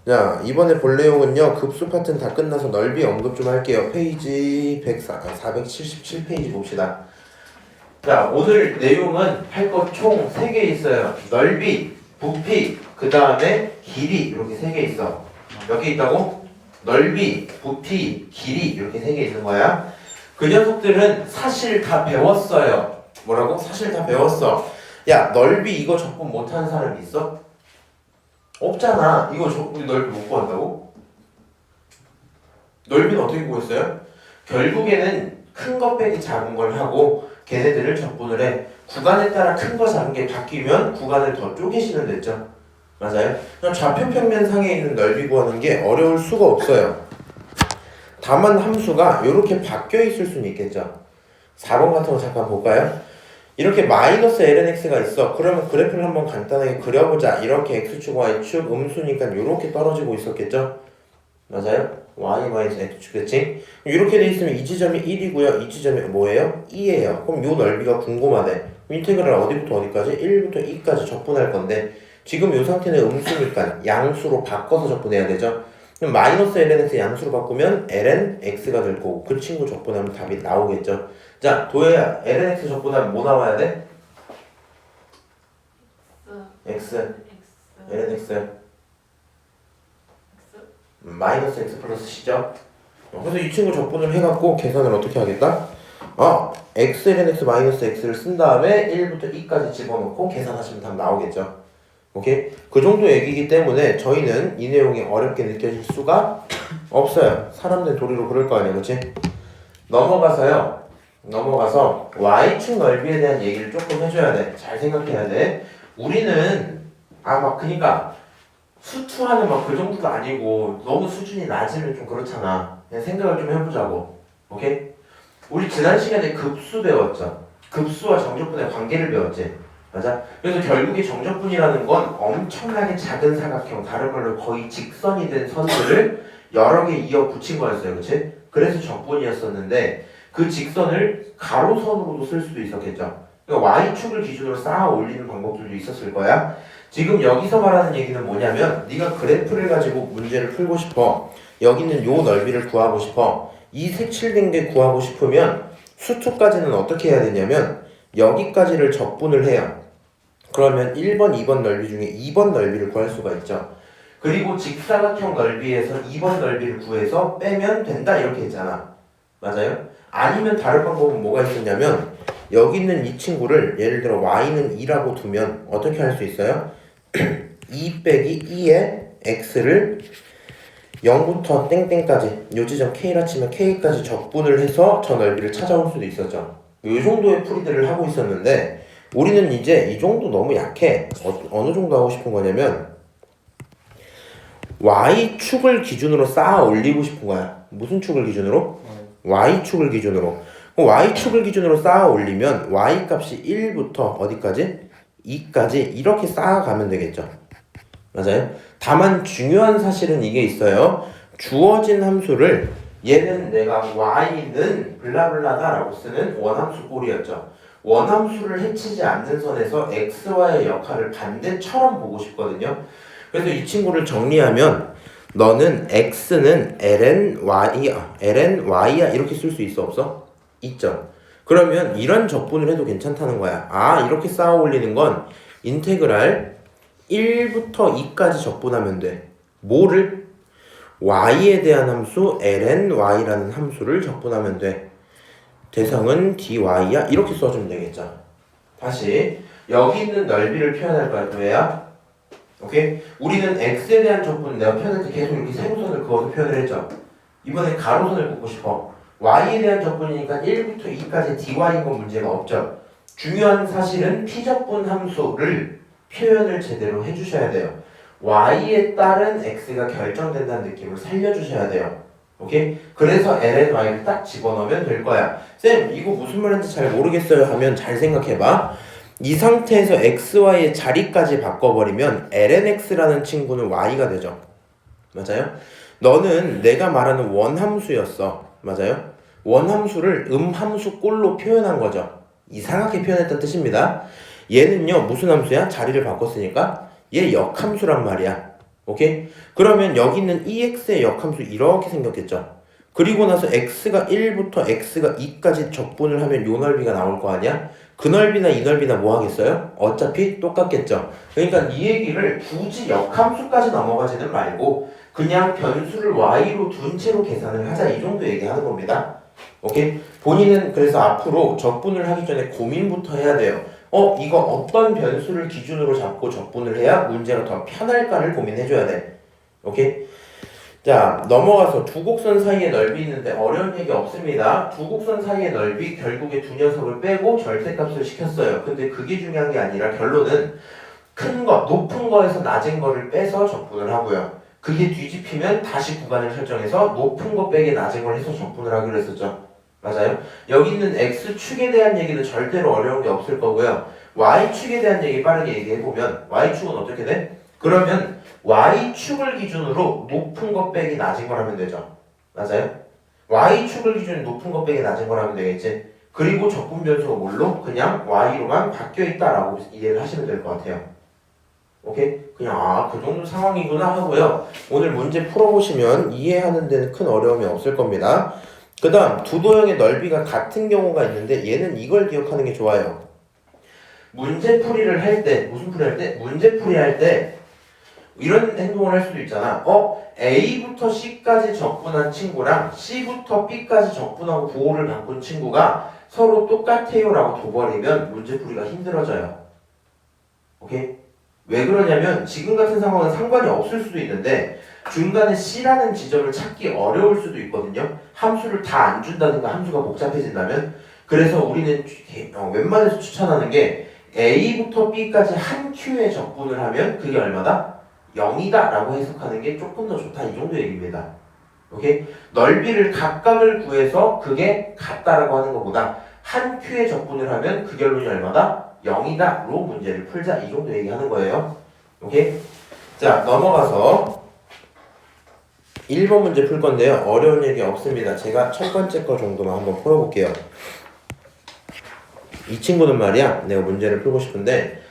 자, 이번에 볼 내용은요. 급수 파트는 다 끝나서 넓이 언급 좀 할게요. 페이지 477페이지 봅시다. 자, 오늘 내용은 할 것 총 3개 있어요. 넓이, 부피, 그 다음에 길이 이렇게 3개 있어. 몇 개 있다고? 넓이, 부피, 길이 이렇게 3개 있는 거야. 그 녀석들은 사실 다 배웠어요. 뭐라고? 사실 다 배웠어. 야, 넓이 이거 적분 못하는 사람이 있어? 없잖아. 이거 넓이 못 구한다고? 넓이는 어떻게 구했어요? 결국에는 큰 거 빼기 작은 걸 하고 걔네들을 적분을 해. 구간에 따라 큰 거 작은 게 바뀌면 구간을 더 쪼개시면 됐죠. 맞아요? 그럼 좌표 평면 상에 있는 넓이 구하는 게 어려울 수가 없어요. 다만 함수가 이렇게 바뀌어 있을 수는 있겠죠. 4번 같은 거 잠깐 볼까요? 이렇게 마이너스 lnx가 있어. 그러면 그래프를 한번 간단하게 그려보자. 이렇게 x축, y축, 음수니까 이렇게 떨어지고 있었겠죠? 맞아요? y 마이너스 x축, 그치? 이렇게 돼 있으면 이 지점이 1이고요. 이 지점이 뭐예요? 2예요. 그럼 요 넓이가 궁금하네. 인테그랄 어디부터 어디까지? 1부터 2까지 적분할 건데 지금 요 상태는 음수니까 양수로 바꿔서 적분해야 되죠? 그럼 마이너스 lnx 양수로 바꾸면 lnx가 될 거고 그 친구 적분하면 답이 나오겠죠? 자, 도혜야, lnx 적분하면 뭐 나와야 돼? x, lnx 마이너스 x 플러스 c죠? 그래서 이 친구 적분을 해갖고 계산을 어떻게 하겠다? x lnx 마이너스 x를 쓴 다음에 1부터 2까지 집어넣고 계산하시면 답 나오겠죠? 오케이? 그 정도 얘기이기 때문에 저희는 이 내용이 어렵게 느껴질 수가 없어요. 사람들 도리로 그럴 거 아니에요, 그치? 넘어가서 y축 넓이에 대한 얘기를 조금 해줘야 돼. 잘 생각해야 돼. 우리는 그니까 수투하는 그 정도도 아니고 너무 수준이 낮으면 좀 그렇잖아. 그냥 생각을 좀 해보자고. 오케이? 우리 지난 시간에 급수 배웠죠? 급수와 정적분의 관계를 배웠지? 맞아? 그래서 결국에 정적분이라는 건 엄청나게 작은 사각형, 다른 말로 거의 직선이 된 선들을 여러 개 이어 붙인 거였어요. 그치? 그래서 적분이었었는데 그 직선을 가로선으로도 쓸 수도 있었겠죠. 그러니까 y축을 기준으로 쌓아 올리는 방법들도 있었을 거야. 지금 여기서 말하는 얘기는 뭐냐면 네가 그래프를 가지고 문제를 풀고 싶어. 여기 있는 요 넓이를 구하고 싶어. 이 색칠된 게 구하고 싶으면 수투까지는 어떻게 해야 되냐면 여기까지를 적분을 해요. 그러면 1번, 2번 넓이 중에 2번 넓이를 구할 수가 있죠. 그리고 직사각형 넓이에서 2번 넓이를 구해서 빼면 된다 이렇게 했잖아. 맞아요? 아니면 다른 방법은 뭐가 있었냐면 여기 있는 이 친구를 예를 들어 y는 2라고 두면 어떻게 할 수 있어요? 2 빼기 2의 x를 0부터 땡땡까지 요 지점 k라 치면 k까지 적분을 해서 저 넓이를 찾아올 수도 있었죠. 이 정도의 풀이들을 하고 있었는데 우리는 이제 이 정도 너무 약해. 어느 정도 하고 싶은 거냐면 y축을 기준으로 쌓아 올리고 싶은 거야. 무슨 축을 기준으로? y축을 기준으로. y축을 기준으로 쌓아 올리면 y 값이 1부터 어디까지? 2까지 이렇게 쌓아가면 되겠죠. 맞아요? 다만 중요한 사실은 이게 있어요. 주어진 함수를 얘는 내가 y는 블라블라다라고 쓰는 원함수 꼴이었죠. 원함수를 해치지 않는 선에서 xy의 역할을 반대처럼 보고 싶거든요. 그래서 이 친구를 정리하면 너는 x는 ln y야 이렇게 쓸 수 있어 없어? 있죠. 그러면 이런 적분을 해도 괜찮다는 거야. 이렇게 쌓아 올리는 건 인테그랄 1부터 2까지 적분하면 돼. 뭐를? y에 대한 함수 ln y라는 함수를 적분하면 돼. 대상은 dy야 이렇게 써주면 되겠죠. 다시 여기 있는 넓이를 표현할 거야. 왜야? 오케이? 우리는 x에 대한 적분 내가 표현할 때 계속 이렇게 세로선을 그어서 표현을 했죠. 이번에 가로선을 긋고 싶어. y에 대한 적분이니까 1부터 2까지 dy인 건 문제가 없죠. 중요한 사실은 p적분 함수를 표현을 제대로 해주셔야 돼요. y에 따른 x가 결정된다는 느낌을 살려주셔야 돼요. 오케이? 그래서 ln y를 딱 집어넣으면 될 거야. 쌤 이거 무슨 말인지 잘 모르겠어요 하면 잘 생각해봐. 이 상태에서 xy의 자리까지 바꿔버리면 lnx라는 친구는 y가 되죠. 맞아요? 너는 내가 말하는 원함수였어. 맞아요? 원함수를 음함수 꼴로 표현한 거죠. 이상하게 표현했다는 뜻입니다. 얘는요 무슨 함수야? 자리를 바꿨으니까 얘 역함수란 말이야. 오케이? 그러면 여기 있는 EX의 역함수 이렇게 생겼겠죠? 그리고 나서 X가 1부터 X가 2까지 적분을 하면 요 넓이가 나올 거 아니야? 그 넓이나 이 넓이나 뭐 하겠어요? 어차피 똑같겠죠? 그러니까 이 얘기를 굳이 역함수까지 넘어가지는 말고 그냥 변수를 y로 둔 채로 계산을 하자 이 정도 얘기하는 겁니다. 오케이? 본인은 그래서 앞으로 적분을 하기 전에 고민부터 해야 돼요. 이거 어떤 변수를 기준으로 잡고 적분을 해야 문제가 더 편할까를 고민해줘야 돼. 오케이? 자, 넘어가서 두 곡선 사이의 넓이 있는데 어려운 얘기 없습니다. 두 곡선 사이의 넓이 결국에 두 녀석을 빼고 절대값을 시켰어요. 근데 그게 중요한 게 아니라 결론은 큰 거, 높은 거에서 낮은 거를 빼서 적분을 하고요. 그게 뒤집히면 다시 구간을 설정해서 높은 거 빼기 낮은 걸 해서 적분을 하기로 했었죠. 맞아요? 여기 있는 X축에 대한 얘기는 절대로 어려운 게 없을 거고요. Y축에 대한 얘기 빠르게 얘기해보면 Y축은 어떻게 돼? 그러면 Y축을 기준으로 높은 거 빼기 낮은 걸 하면 되죠. 맞아요? Y축을 기준으로 높은 거 빼기 낮은 걸 하면 되겠지. 그리고 적분 변수가 뭘로? 그냥 Y로만 바뀌어있다라고 이해를 하시면 될 것 같아요. 오케이? 그냥 그 정도 상황이구나 하고요. 오늘 문제 풀어보시면 이해하는 데는 큰 어려움이 없을 겁니다. 그 다음 두 도형의 넓이가 같은 경우가 있는데 얘는 이걸 기억하는 게 좋아요. 문제풀이를 할 때, 무슨 풀이 할 때? 문제풀이 할 때 이런 행동을 할 수도 있잖아. A부터 C까지 적분한 친구랑 C부터 B까지 적분하고 보호를 바꾼 친구가 서로 똑같아요 라고 둬버리면 문제풀이가 힘들어져요. 오케이? 왜 그러냐면 지금 같은 상황은 상관이 없을 수도 있는데 중간에 C라는 지점을 찾기 어려울 수도 있거든요. 함수를 다 안 준다든가 함수가 복잡해진다면. 그래서 우리는 웬만해서 추천하는 게 A부터 B까지 한 Q에 적분을 하면 그게 얼마다? 0이다 라고 해석하는 게 조금 더 좋다 이 정도 얘기입니다. 오케이? 넓이를 각각을 구해서 그게 같다라고 하는 것보다 한 Q에 적분을 하면 그 결론이 얼마다? 0이다 로 문제를 풀자 이 정도 얘기하는 거예요. 오케이? 자, 넘어가서 1번 문제 풀 건데요. 어려운 얘기 없습니다. 제가 첫 번째 거 정도만 한번 풀어볼게요. 이 친구는 말이야, 내가 문제를 풀고 싶은데,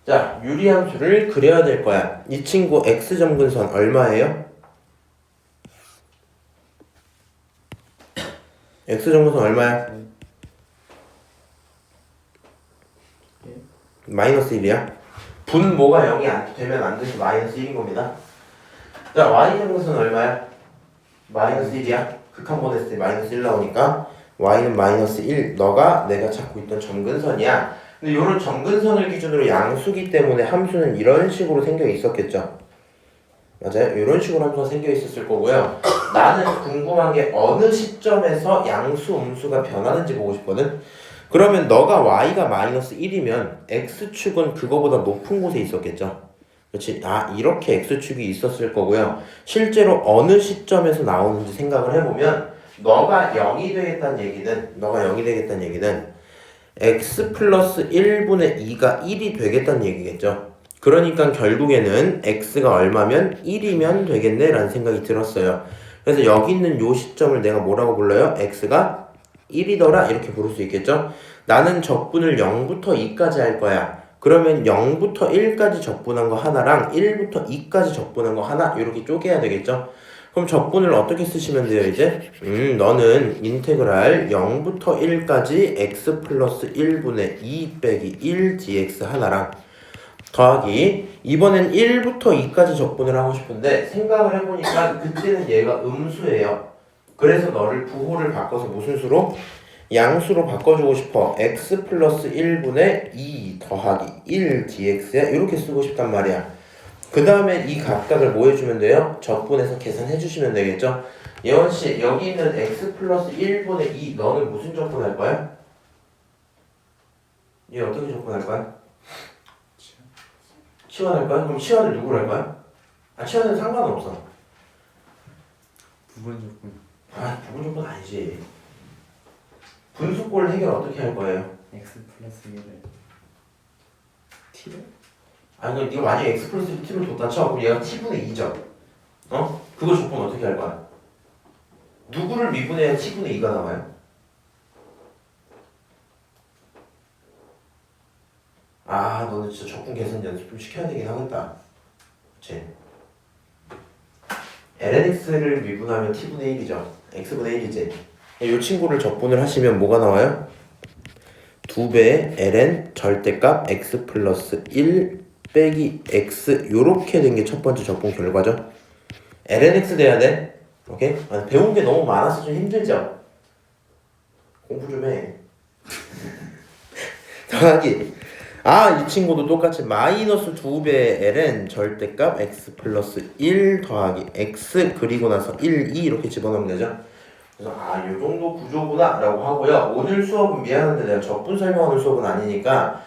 자, 유리함수를 그려야 될 거야. 이 친구 x점근선 얼마예요? x점근선 얼마야? 마이너스 1이야. 분모가 0이 되면 안 돼서 마이너스 1인 겁니다. 자, y점근선 얼마야? 마이너스 1이야. 극한번 했을 때 마이너스 1 나오니까 y는 마이너스 1. 너가 내가 찾고 있던 점근선이야. 근데 이런 점근선을 기준으로 양수기 때문에 함수는 이런 식으로 생겨 있었겠죠. 맞아요? 이런 식으로 함수가 생겨 있었을 거고요. 나는 궁금한 게 어느 시점에서 양수, 음수가 변하는지 보고 싶거든. 그러면 너가 y가 마이너스 1이면 x축은 그거보다 높은 곳에 있었겠죠. 그렇지? 이렇게 x축이 있었을 거고요. 실제로 어느 시점에서 나오는지 생각을 해보면 너가 0이 되겠다는 얘기는 x 플러스 1분의 2가 1이 되겠다는 얘기겠죠. 그러니까 결국에는 x가 얼마면 1이면 되겠네 라는 생각이 들었어요. 그래서 여기 있는 요 시점을 내가 뭐라고 불러요? x가 1이더라 이렇게 부를 수 있겠죠. 나는 적분을 0부터 2까지 할 거야. 그러면 0부터 1까지 적분한 거 하나랑 1부터 2까지 적분한 거 하나 이렇게 쪼개야 되겠죠. 그럼 적분을 어떻게 쓰시면 돼요 이제? 너는 인테그랄 0부터 1까지 x 플러스 1분의 2 빼기 1 dx 하나랑 더하기 이번엔 1부터 2까지 적분을 하고 싶은데 생각을 해보니까 그때는 얘가 음수예요. 그래서 너를 부호를 바꿔서 무슨 수로? 양수로 바꿔주고 싶어. x 플러스 1분의 2 더하기 1 dx야. 이렇게 쓰고 싶단 말이야. 그 다음에 이 각각을 뭐 해주면 돼요? 적분해서 계산해 주시면 되겠죠? 예원씨 여기 있는 x 플러스 1분의 2 너는 무슨 적분할 거야? 얘 어떻게 적분할 거야? 치환할 거야? 그럼 치환을 누구로 할 거야? 치환은 상관없어. 부분 조건. 부분 조건 아니지. 분수꼴 해결 어떻게 할 거예요? x 플러스 1을 t로? 그럼 네가 만약에 x 플러스 1t를 뒀다 쳐. 그럼 얘가 t분의 2죠. 그거 조건 어떻게 할 거야? 누구를 미분해야 t분의 2가 나와요? 너는 진짜 적분 계산 연습 좀 시켜야 되긴 하겠다. 그치? lnx를 미분하면 t분의 1이죠. x분의 1이지. 이 친구를 적분을 하시면 뭐가 나와요? 2배의 ln 절대값 x 플러스 1 빼기 x 요렇게 된 게 첫 번째 적분 결과죠. lnx 돼야 돼. 오케이? 배운 게 너무 많아서 좀 힘들죠? 공부 좀 해. 더하기 이 친구도 똑같이 마이너스 2배의 ln 절대값 x 플러스 1 더하기 x 그리고 나서 1, 2 이렇게 집어넣으면 되죠. 그래서 요 정도 구조구나 라고 하고요. 오늘 수업은 미안한데 내가 적분 설명하는 수업은 아니니까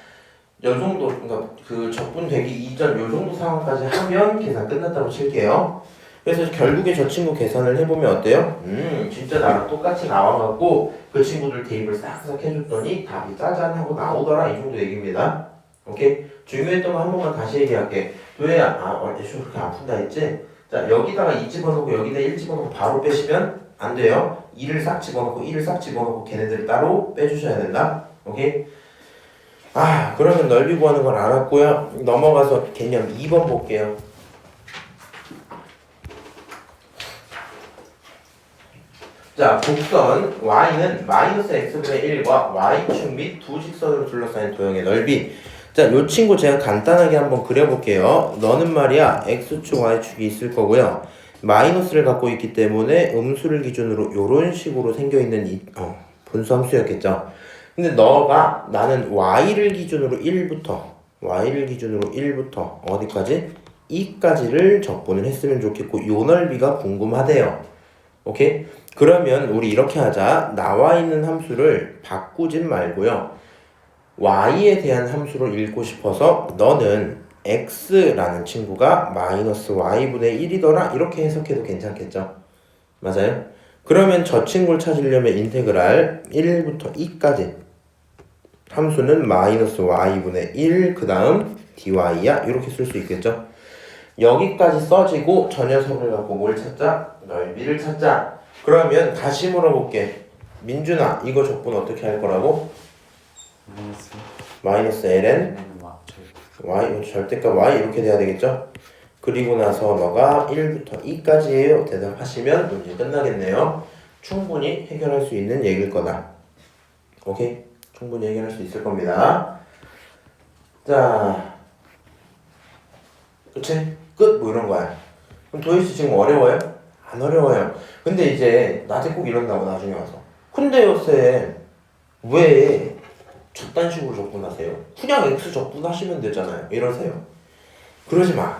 요 정도, 그러니까 그 적분 되기 이전 요 정도 상황까지 하면 계산 끝났다고 칠게요. 그래서 결국에 저 친구 계산을 해보면 어때요? 진짜 나랑 똑같이 나와갖고 그 친구들 대입을 싹싹 해줬더니 답이 짜잔 하고 나오더라, 이 정도 얘기입니다. 오케이? 중요했던 거 한 번만 다시 얘기할게. 도혜야, 애쇼 그렇게 아픈다 했지? 자, 여기다가 2 집어넣고 여기다 1 집어넣고 바로 빼시면 안 돼요. 2를 싹 집어넣고 1을 싹 집어넣고 걔네들 따로 빼주셔야 된다. 오케이? 그러면 넓이 구하는 걸 알았고요. 넘어가서 개념 2번 볼게요. 자, 곡선 y는 마이너스 x분의 1과 y축 및 두 직선으로 둘러싸인 도형의 넓이. 자, 요 친구 제가 간단하게 한번 그려볼게요. 너는 말이야 x축 y축이 있을 거고요. 마이너스를 갖고 있기 때문에 음수를 기준으로 요런 식으로 생겨있는 분수 함수였겠죠. 근데 너가 나는 y를 기준으로 1부터 어디까지? 2까지를 적분을 했으면 좋겠고 요 넓이가 궁금하대요. 오케이? 그러면 우리 이렇게 하자. 나와 있는 함수를 바꾸진 말고요. y에 대한 함수로 읽고 싶어서 너는 x라는 친구가 마이너스 y분의 1이더라 이렇게 해석해도 괜찮겠죠? 맞아요? 그러면 저 친구를 찾으려면 인테그랄 1부터 2까지 함수는 마이너스 y분의 1 그 다음 dy야 이렇게 쓸 수 있겠죠? 여기까지 써지고 저 녀석을 갖고 뭘 찾자? 넓이를 찾자. 그러면 다시 물어볼게. 민준아 이거 적분 어떻게 할 거라고? 마이너스 ln y 절대값 y 이렇게 돼야 되겠죠? 그리고 나서 너가 1부터 2까지예요 대답하시면 문제 끝나겠네요. 충분히 해결할 수 있는 얘기일 거다. 오케이? 충분히 해결할 수 있을 겁니다. 자, 그치? 끝? 뭐 이런 거야. 그럼 도희씨 지금 어려워요? 안 어려워요. 근데 이제 나한테 꼭 이런다고 나중에 와서. 근데요 쌤, 왜 저딴 식으로 적분하세요? 그냥 x 적분하시면 되잖아요. 이러세요. 그러지 마.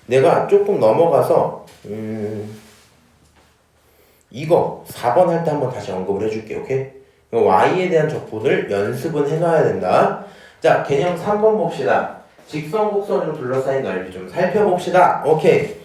내가 조금 넘어가서 이거 4번 할 때 한번 다시 언급을 해줄게. 오케이? y에 대한 적분을 연습은 해놔야 된다. 자, 개념 3번 봅시다. 직선 곡선으로 둘러싸인 넓이 좀 살펴봅시다. 오케이.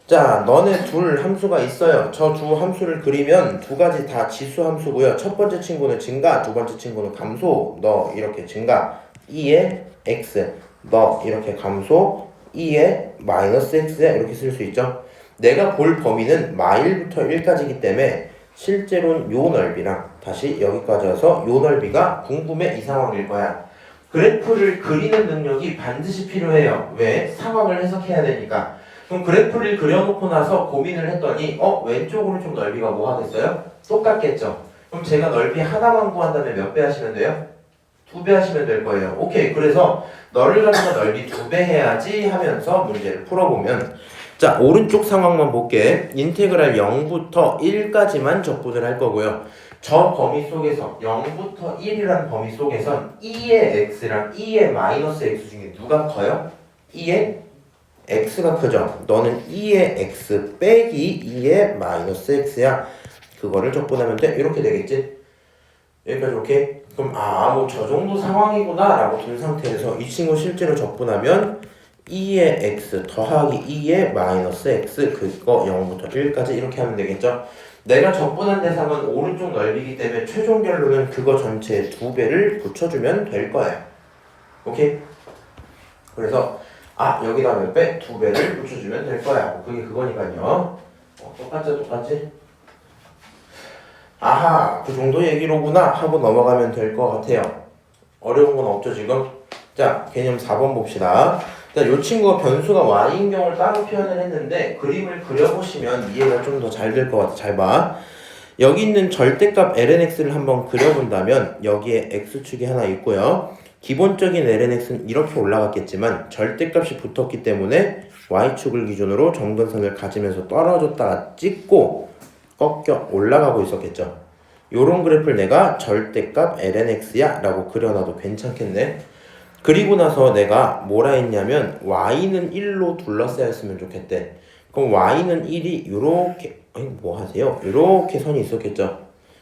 자, 너네 둘 함수가 있어요. 저 두 함수를 그리면 두 가지 다 지수 함수고요. 첫 번째 친구는 증가, 두 번째 친구는 감소. 너 이렇게 증가 2에 x, 너 이렇게 감소 2에 마이너스 x야 이렇게 쓸 수 있죠. 내가 볼 범위는 마1부터 1까지이기 때문에 실제로는 요 넓이랑 다시 여기까지 와서 요 넓이가 궁금해 이 상황일 거야. 그래프를 그리는 능력이 반드시 필요해요. 왜? 상황을 해석해야 되니까. 그럼 그래프를 그려놓고 나서 고민을 했더니 왼쪽으로 좀 넓이가 뭐 하겠어요? 똑같겠죠. 그럼 제가 넓이 하나만 구한다면 몇 배 하시면 돼요? 2배 하시면 될 거예요. 오케이. 그래서 너를 가지고 넓이 2배 해야지 하면서 문제를 풀어보면 자, 오른쪽 상황만 볼게. 인테그랄 0부터 1까지만 적분을 할 거고요. 저 범위 속에서 0부터 1이라는 범위 속에선 2의 x랑 2의 마이너스 x 중에 누가 커요? 2의 x가 크죠? 너는 2의 x 빼기 2의 마이너스 x야. 그거를 적분하면 돼. 이렇게 되겠지? 여기까지 오케이? 그럼 뭐 저 정도 상황이구나 라고 둔 상태에서 이 친구 실제로 적분하면 2의 x 더하기 2의 마이너스 x 그거 0부터 1까지 이렇게 하면 되겠죠? 내가 적분한 대상은 오른쪽 넓이기 때문에 최종 결론은 그거 전체에 2배를 붙여주면 될 거예요. 오케이? 그래서 여기다 몇 배? 2배를 붙여주면 될 거야. 그게 그거니까요. 똑같지? 아하, 그 정도 얘기로구나 하고 넘어가면 될 것 같아요. 어려운 건 없죠 지금? 자, 개념 4번 봅시다. 일단 이 친구가 변수가 y인 경우를 따로 표현을 했는데 그림을 그려보시면 이해가 좀 더 잘 될 것 같아. 잘 봐. 여기 있는 절대값 lnx를 한번 그려본다면 여기에 x축이 하나 있고요. 기본적인 lnx는 이렇게 올라갔겠지만 절대값이 붙었기 때문에 y축을 기준으로 정근선을 가지면서 떨어졌다가 찍고 꺾여 올라가고 있었겠죠. 요런 그래프를 내가 절대값 lnx야 라고 그려놔도 괜찮겠네. 그리고 나서 내가 뭐라 했냐면 y는 1로 둘러싸였으면 좋겠대. 그럼 y는 1이 요렇게 뭐 하세요? 요렇게 선이 있었겠죠.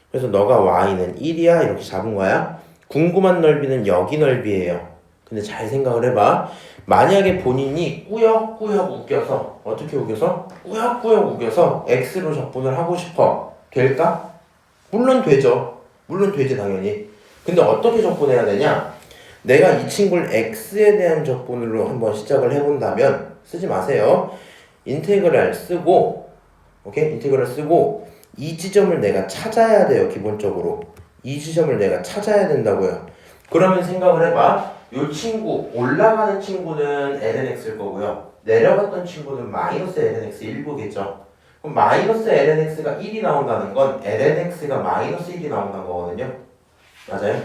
그래서 너가 y는 1이야 이렇게 잡은 거야. 궁금한 넓이는 여기 넓이에요. 근데 잘 생각을 해봐. 만약에 본인이 꾸역꾸역 우겨서 어떻게 우겨서? 꾸역꾸역 우겨서 x로 적분을 하고 싶어. 될까? 물론 되죠. 물론 되지 당연히. 근데 어떻게 적분해야 되냐? 내가 이 친구를 x에 대한 적분으로 한번 시작을 해본다면 쓰지 마세요. 인테그랄 쓰고 오케이? 인테그랄 쓰고 이 지점을 내가 찾아야 돼요. 기본적으로 이 지점을 내가 찾아야 된다고요. 그러면 생각을 해봐. 이 친구 올라가는 친구는 lnx일 거고요. 내려갔던 친구는 마이너스 lnx 일부겠죠. 그럼 마이너스 lnx가 1이 나온다는 건 lnx가 마이너스 1이 나온다는 거거든요. 맞아요?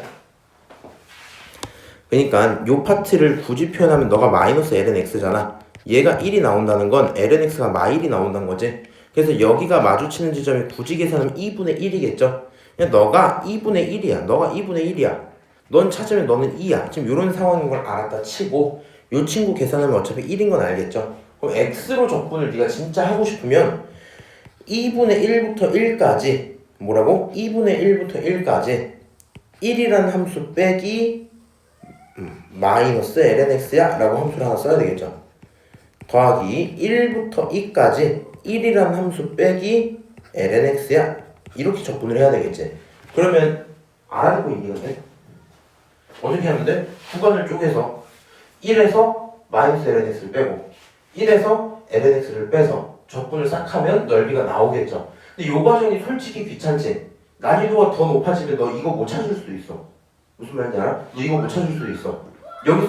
그러니까 요 파트를 굳이 표현하면 너가 마이너스 lnx잖아. 얘가 1이 나온다는 건 lnx가 마일이 나온다는 거지. 그래서 여기가 마주치는 지점이 굳이 계산하면 2분의 1이겠죠. 그냥 너가 2분의 1이야. 너가 2분의 1이야. 넌 찾으면 너는 2야. 지금 이런 상황인 걸 알았다 치고 요 친구 계산하면 어차피 1인 건 알겠죠. 그럼 x로 적분을 네가 진짜 하고 싶으면 2분의 1부터 1까지 뭐라고? 2분의 1부터 1까지 1이라는 함수 빼기 마이너스 lnx야 라고 함수를 하나 써야 되겠죠. 더하기 1부터 2까지 1이라는 함수 빼기 lnx야 이렇게 적분을 해야 되겠지. 그러면 알아듣고 있니 근데? 어떻게 하면 돼? 구간을 쪼개서 1에서 마이너스 lnx를 빼고 1에서 lnx를 빼서 적분을 싹 하면 넓이가 나오겠죠. 근데 이 과정이 솔직히 귀찮지? 난이도가 더 높아지면 너 이거 못 찾을 수도 있어. 무슨 말인지 알아? 너 이거 못 찾을 수도 있어. 여기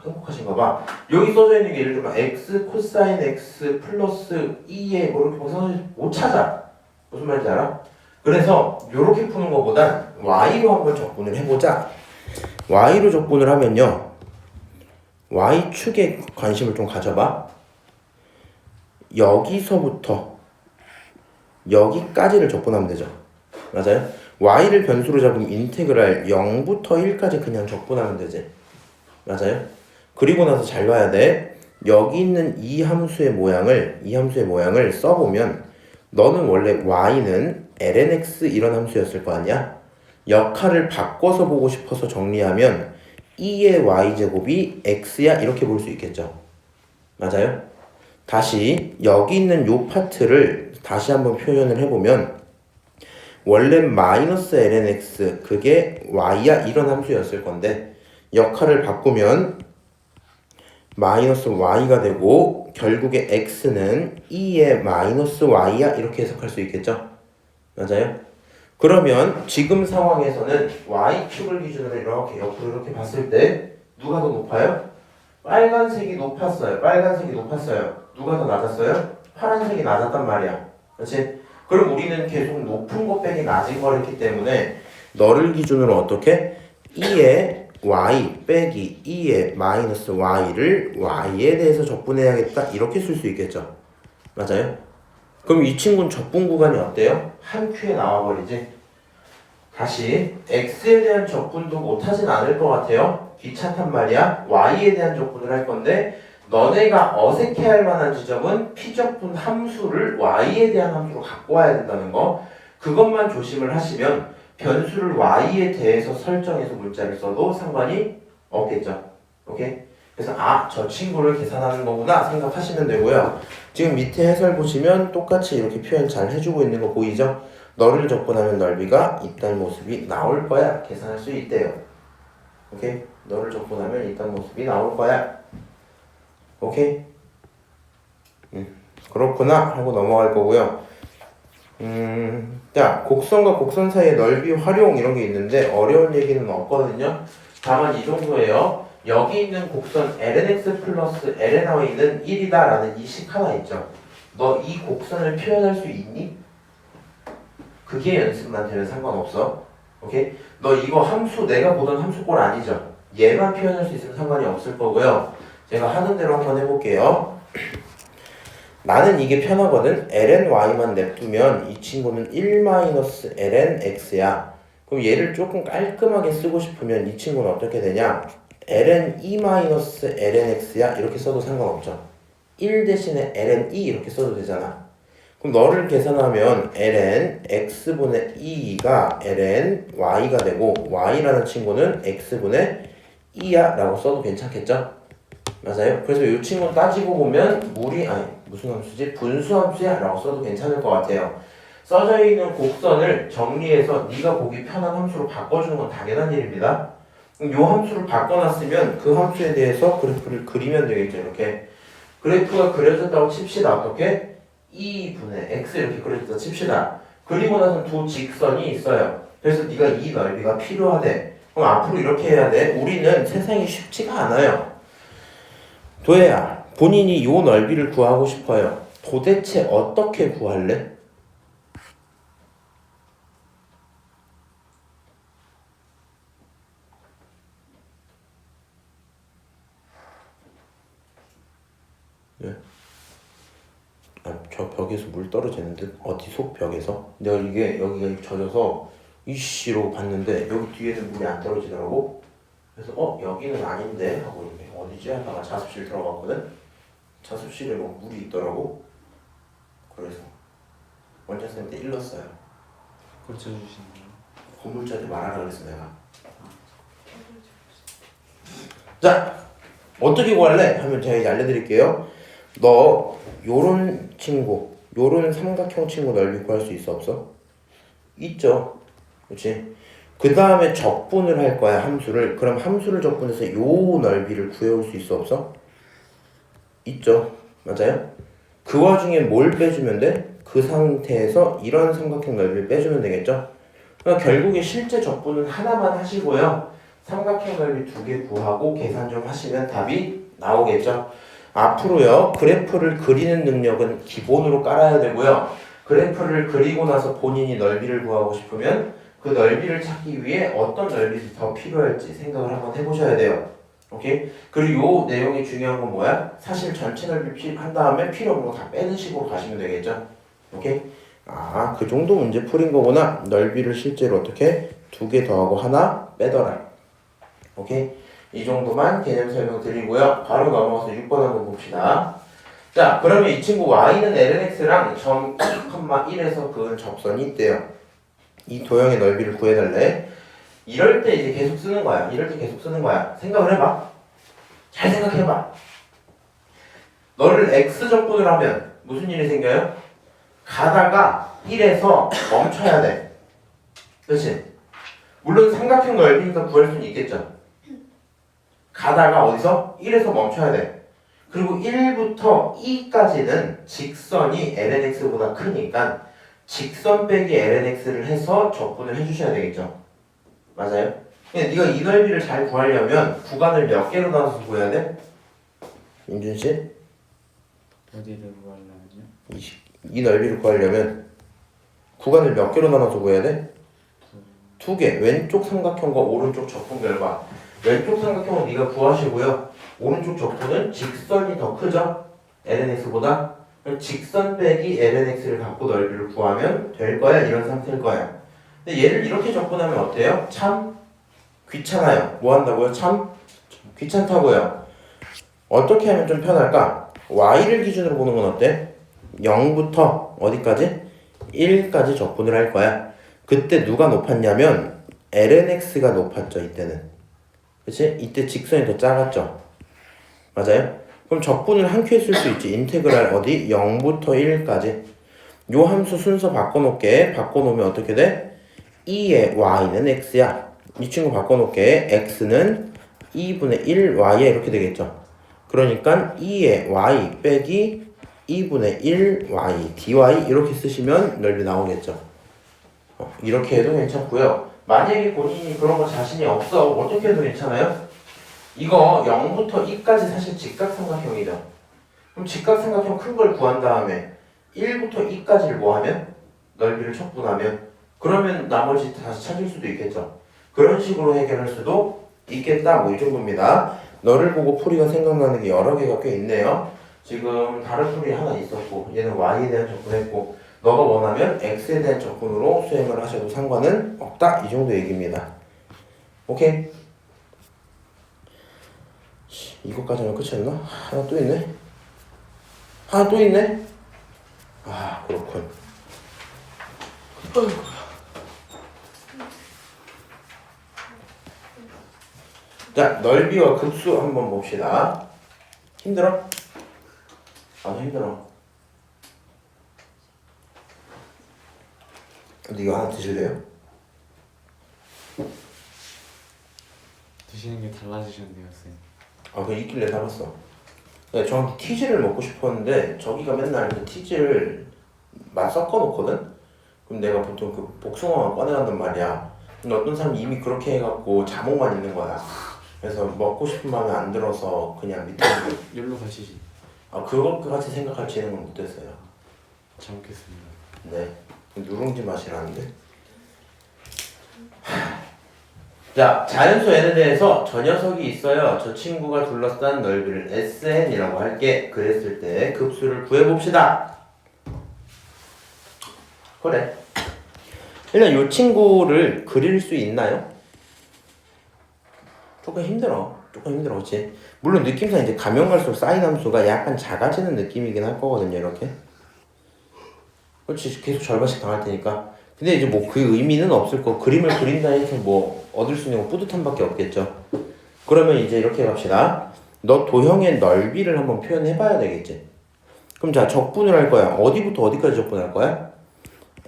행복하신가 봐. 여기 써져 있는 게 예를 들면 x 코사인 x 플러스 2에 뭐 이렇게 써져 못 찾아. 무슨 말인지 알아? 그래서 이렇게 푸는 것보단 y로 한번 적분을 해보자. y로 적분을 하면요. y축에 관심을 좀 가져봐. 여기서부터 여기까지를 적분하면 되죠. 맞아요? y를 변수로 잡으면 인테그랄 0부터 1까지 그냥 적분하면 되지. 맞아요? 그리고 나서 잘 봐야 돼. 여기 있는 이 함수의 모양을 써보면 너는 원래 y는 lnx 이런 함수였을 거 아니야? 역할을 바꿔서 보고 싶어서 정리하면 2의 y제곱이 x야 이렇게 볼 수 있겠죠. 맞아요? 다시 여기 있는 요 파트를 다시 한번 표현을 해보면 원래 마이너스 lnx 그게 y야 이런 함수였을 건데 역할을 바꾸면 마이너스 y가 되고 결국에 x는 2의 마이너스 y야 이렇게 해석할 수 있겠죠. 맞아요? 그러면 지금 상황에서는 y축을 기준으로 이렇게 옆으로 이렇게 봤을 때 누가 더 높아요? 빨간색이 높았어요. 누가 더 낮았어요? 파란색이 낮았단 말이야. 그렇지? 그럼 우리는 계속 높은 거 빼기 낮은 걸 했기 때문에 너를 기준으로 어떻게? 2의 y 빼기 2의 마이너스 y를 y에 대해서 적분해야겠다 이렇게 쓸 수 있겠죠. 맞아요? 그럼 이 친구는 적분 구간이 어때요? 한 큐에 나와버리지. 다시 x에 대한 적분도 못하진 않을 것 같아요. 귀찮단 말이야. y에 대한 적분을 할 건데 너네가 어색해할 만한 지점은 피적분 함수를 y에 대한 함수로 갖고 와야 된다는 거. 그것만 조심을 하시면 변수를 y에 대해서 설정해서 문자를 써도 상관이 없겠죠. 오케이? 그래서 저 친구를 계산하는 거구나 생각하시면 되고요. 지금 밑에 해설 보시면 똑같이 이렇게 표현 잘 해주고 있는 거 보이죠? 너를 적분하면 넓이가 이딴 모습이 나올 거야. 계산할 수 있대요. 오케이? 너를 적분하면 이딴 모습이 나올 거야. 오케이? 그렇구나 하고 넘어갈 거고요. 자, 곡선과 곡선 사이의 넓이 활용 이런 게 있는데 어려운 얘기는 없거든요. 다만 이 정도예요. 여기 있는 곡선 lnx 플러스 lny는 1이다 라는 이 식 하나 있죠. 너 이 곡선을 표현할 수 있니? 그게 연습만 되면 상관없어. 오케이? 너 이거 함수 내가 보던 함수 꼴 아니죠? 얘만 표현할 수 있으면 상관이 없을 거고요. 제가 하는 대로 한번 해볼게요. 나는 이게 편하거든. lny만 냅두면 이 친구는 1-lnx야. 그럼 얘를 조금 깔끔하게 쓰고 싶으면 이 친구는 어떻게 되냐? ln2-lnx야 이렇게 써도 상관없죠. 1 대신에 ln2 이렇게 써도 되잖아. 그럼 너를 계산하면 ln x분의 2가 ln y가 되고 y라는 친구는 x분의 2야 라고 써도 괜찮겠죠? 맞아요? 그래서 이 친구 따지고 보면 무슨 함수지? 분수함수야 라고 써도 괜찮을 것 같아요. 써져 있는 곡선을 정리해서 네가 보기 편한 함수로 바꿔주는 건 당연한 일입니다. 이 함수를 바꿔놨으면 그 함수에 대해서 그래프를 그리면 되겠죠. 이렇게 그래프가 그려졌다고 칩시다. 어떻게? 2분의 x 이렇게 그려졌다 칩시다. 그리고 나서 두 직선이 있어요. 그래서 네가 이 넓이가 필요하대. 그럼 앞으로 이렇게 해야 돼. 우리는 세상이 쉽지가 않아요. 도혜야, 본인이 이 넓이를 구하고 싶어요. 도대체 어떻게 구할래? 네. 저 벽에서 물 떨어지는 듯? 어디 속 벽에서? 내가 이게 여기가 젖어서 이씨로 봤는데 여기 뒤에는 물이 안 떨어지더라고. 그래서 여기는 아닌데 하고 이렇게 어디지 하다가 자습실 들어갔거든. 자습실에 뭐 물이 있더라고. 그래서 원장쌤한테 일렀어요. 고쳐주시는 거예요? 건물주한테 말하라 그랬어 내가. 자, 어떻게 구할래? 하면 제가 이제 알려드릴게요. 너 요런 친구, 요런 삼각형 친구 넓이 구할 수 있어 없어? 있죠. 그렇지? 그 다음에 적분을 할 거야 함수를. 그럼 함수를 적분해서 요 넓이를 구해올 수 있어 없어? 있죠. 맞아요? 그 와중에 뭘 빼주면 돼? 그 상태에서 이런 삼각형 넓이를 빼주면 되겠죠? 그러니까 결국에 실제 적분은 하나만 하시고요. 삼각형 넓이 2개 구하고 계산 좀 하시면 답이 나오겠죠? 앞으로요. 그래프를 그리는 능력은 기본으로 깔아야 되고요. 그래프를 그리고 나서 본인이 넓이를 구하고 싶으면 그 넓이를 찾기 위해 어떤 넓이가 더 필요할지 생각을 한번 해보셔야 돼요. 오케이? 그리고 요 내용이 중요한 건 뭐야? 사실 전체 넓이 한 다음에 필요 없는 거 다 빼는 식으로 가시면 되겠죠? 오케이? 그 정도 문제 풀인 거구나. 넓이를 실제로 어떻게 2개 더하고 하나 빼더라. 오케이? 이 정도만 개념 설명 드리고요. 바로 넘어가서 6번 한번 봅시다. 자, 그러면 이 친구 y는 lnx랑 점 2,1에서 그은 접선이 있대요. 이 도형의 넓이를 구해달래. 이럴 때 이제 계속 쓰는 거야. 생각을 해봐. 잘 생각해봐. 너를 x 적분을 하면 무슨 일이 생겨요? 가다가 1에서 멈춰야 돼. 그렇지? 물론 삼각형 넓이니까 구할 수는 있겠죠. 가다가 어디서? 1에서 멈춰야 돼. 그리고 1부터 2까지는 직선이 lnx보다 크니까 직선 빼기 lnx를 해서 적분을 해주셔야 되겠죠. 맞아요? 근데 네가 이 넓이를 잘 구하려면 구간을 몇 개로 나눠서 구해야 돼? 민준씨? 어디를 구하려면요? 이 넓이를 구하려면 구간을 몇 개로 나눠서 구해야 돼? 2개. 왼쪽 삼각형과 오른쪽 적분 결과. 왼쪽 삼각형은 네가 구하시고요. 오른쪽 적분은 직선이 더 크죠? lnx보다. 직선 빼기 lnx를 갖고 넓이를 구하면 될 거야. 이런 상태일 거야. 근데 얘를 이렇게 적분하면 어때요? 참 귀찮아요. 뭐 한다고요? 참 귀찮다고요. 어떻게 하면 좀 편할까? y를 기준으로 보는 건 어때? 0부터 어디까지? 1까지 적분을 할 거야. 그때 누가 높았냐면 lnx가 높았죠. 이때는. 그치? 이때 직선이 더 작았죠. 맞아요? 그럼 적분을 한 큐에 쓸 수 있지. 인테그랄 어디? 0부터 1까지. 요 함수 순서 바꿔놓게. 바꿔놓으면 어떻게 돼? 2의 y는 x야. 이 친구 바꿔놓게. x는 2분의 1y에 이렇게 되겠죠. 그러니까 2의 y 빼기 2분의 1y dy 이렇게 쓰시면 넓이 나오겠죠. 이렇게 해도 괜찮고요. 만약에 본인이 그런 거 자신이 없어. 어떻게 해도 괜찮아요? 이거 0부터 2까지 사실 직각삼각형이죠. 그럼 직각삼각형 큰 걸 구한 다음에 1부터 2까지를 뭐 하면? 넓이를 척분하면 그러면 나머지 다시 찾을 수도 있겠죠. 그런 식으로 해결할 수도 있겠다. 뭐 이 정도입니다. 너를 보고 풀이가 생각나는 게 여러 개가 꽤 있네요. 지금 다른 풀이 하나 있었고 얘는 y에 대한 접근했고 너가 원하면 x에 대한 접근으로 수행을 하셔도 상관은 없다. 이 정도 얘기입니다. 오케이? 이거까지 하면 끝이었나? 하나 또 있네? 하나 또 있네? 아 그렇군. 자 넓이와 급수 한번 봅시다. 힘들어? 아 힘들어. 근데 이거 하나 드실래요? 드시는 게 달라지셨네요, 쌤. 아 그거 있길래 사봤어. 네, 저는 티지를 먹고 싶었는데 저기가 맨날 그 티지를 막 섞어놓거든? 그럼 내가 보통 그 복숭아만 꺼내간단 말이야. 근데 어떤 사람이 이미 그렇게 해갖고 자몽만 있는 거야. 그래서 먹고 싶은 마음이 안 들어서 그냥 밑에 열로 가시지. 아 그것까지 생각할 지는 못했어요. 잘 먹겠습니다. 네 누룽지 맛이라는데. 자 자연수 n에 대해서 저 녀석이 있어요. 저 친구가 둘러싼 넓이를 SN이라고 할게. 그랬을 때 급수를 구해봅시다. 그래. 일단 이 친구를 그릴 수 있나요? 조금 힘들어. 그렇지? 물론 느낌상 이제 가면 갈수록 사인 함수가 약간 작아지는 느낌이긴 할 거거든요. 이렇게. 그렇지. 계속 절반씩 당할 테니까. 근데 이제 뭐 그 의미는 없을 거. 그림을 그린다 해서 뭐 얻을 수 있는 건 뿌듯함밖에 없겠죠. 그러면 이제 이렇게 갑시다. 너 도형의 넓이를 한번 표현해봐야 되겠지. 그럼 자 적분을 할 거야. 어디부터 어디까지 적분할 거야?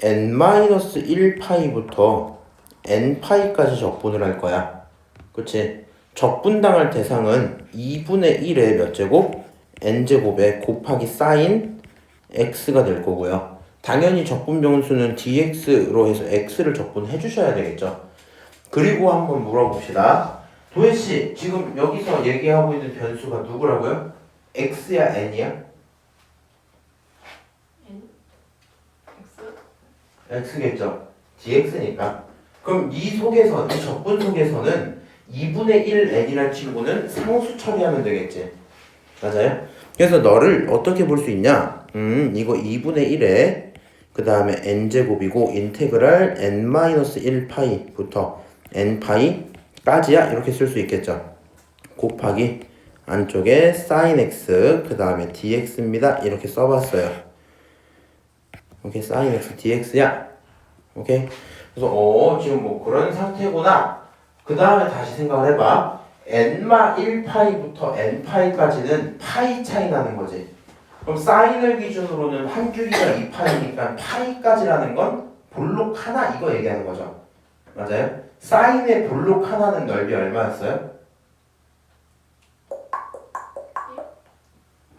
n-1파이부터 n파이까지 적분을 할 거야. 그치? 적분당할 대상은 2분의 1의 몇 제곱? n제곱에 곱하기 사인 x가 될 거고요. 당연히 적분 변수는 dx로 해서 x를 적분해 주셔야 되겠죠. 그리고 한번 물어봅시다. 도혜씨 지금 여기서 얘기하고 있는 변수가 누구라고요? x야 n이야? N? X? x겠죠. dx니까. 그럼 이 속에서 이 적분 속에서는 2분의 1 n이라는 친구는 상수 처리하면 되겠지. 맞아요? 그래서 너를 어떻게 볼 수 있냐? 이거 2분의 1에 그 다음에 n제곱이고 인테그랄 n-1파이부터 n파이까지야 이렇게 쓸 수 있겠죠. 곱하기 안쪽에 sin x 그 다음에 dx입니다. 이렇게 써봤어요. 오케이, sin x dx야. 오케이. 그래서 지금 뭐 그런 상태구나. 그 다음에 다시 생각을 해봐. n-1파이부터 n파이까지는 파이 차이 나는 거지. 그럼 사인을 기준으로는 한 주기가 2파이니까 파이까지라는 건 볼록 하나 이거 얘기하는 거죠. 맞아요? 사인의 볼록 하나는 넓이 얼마였어요?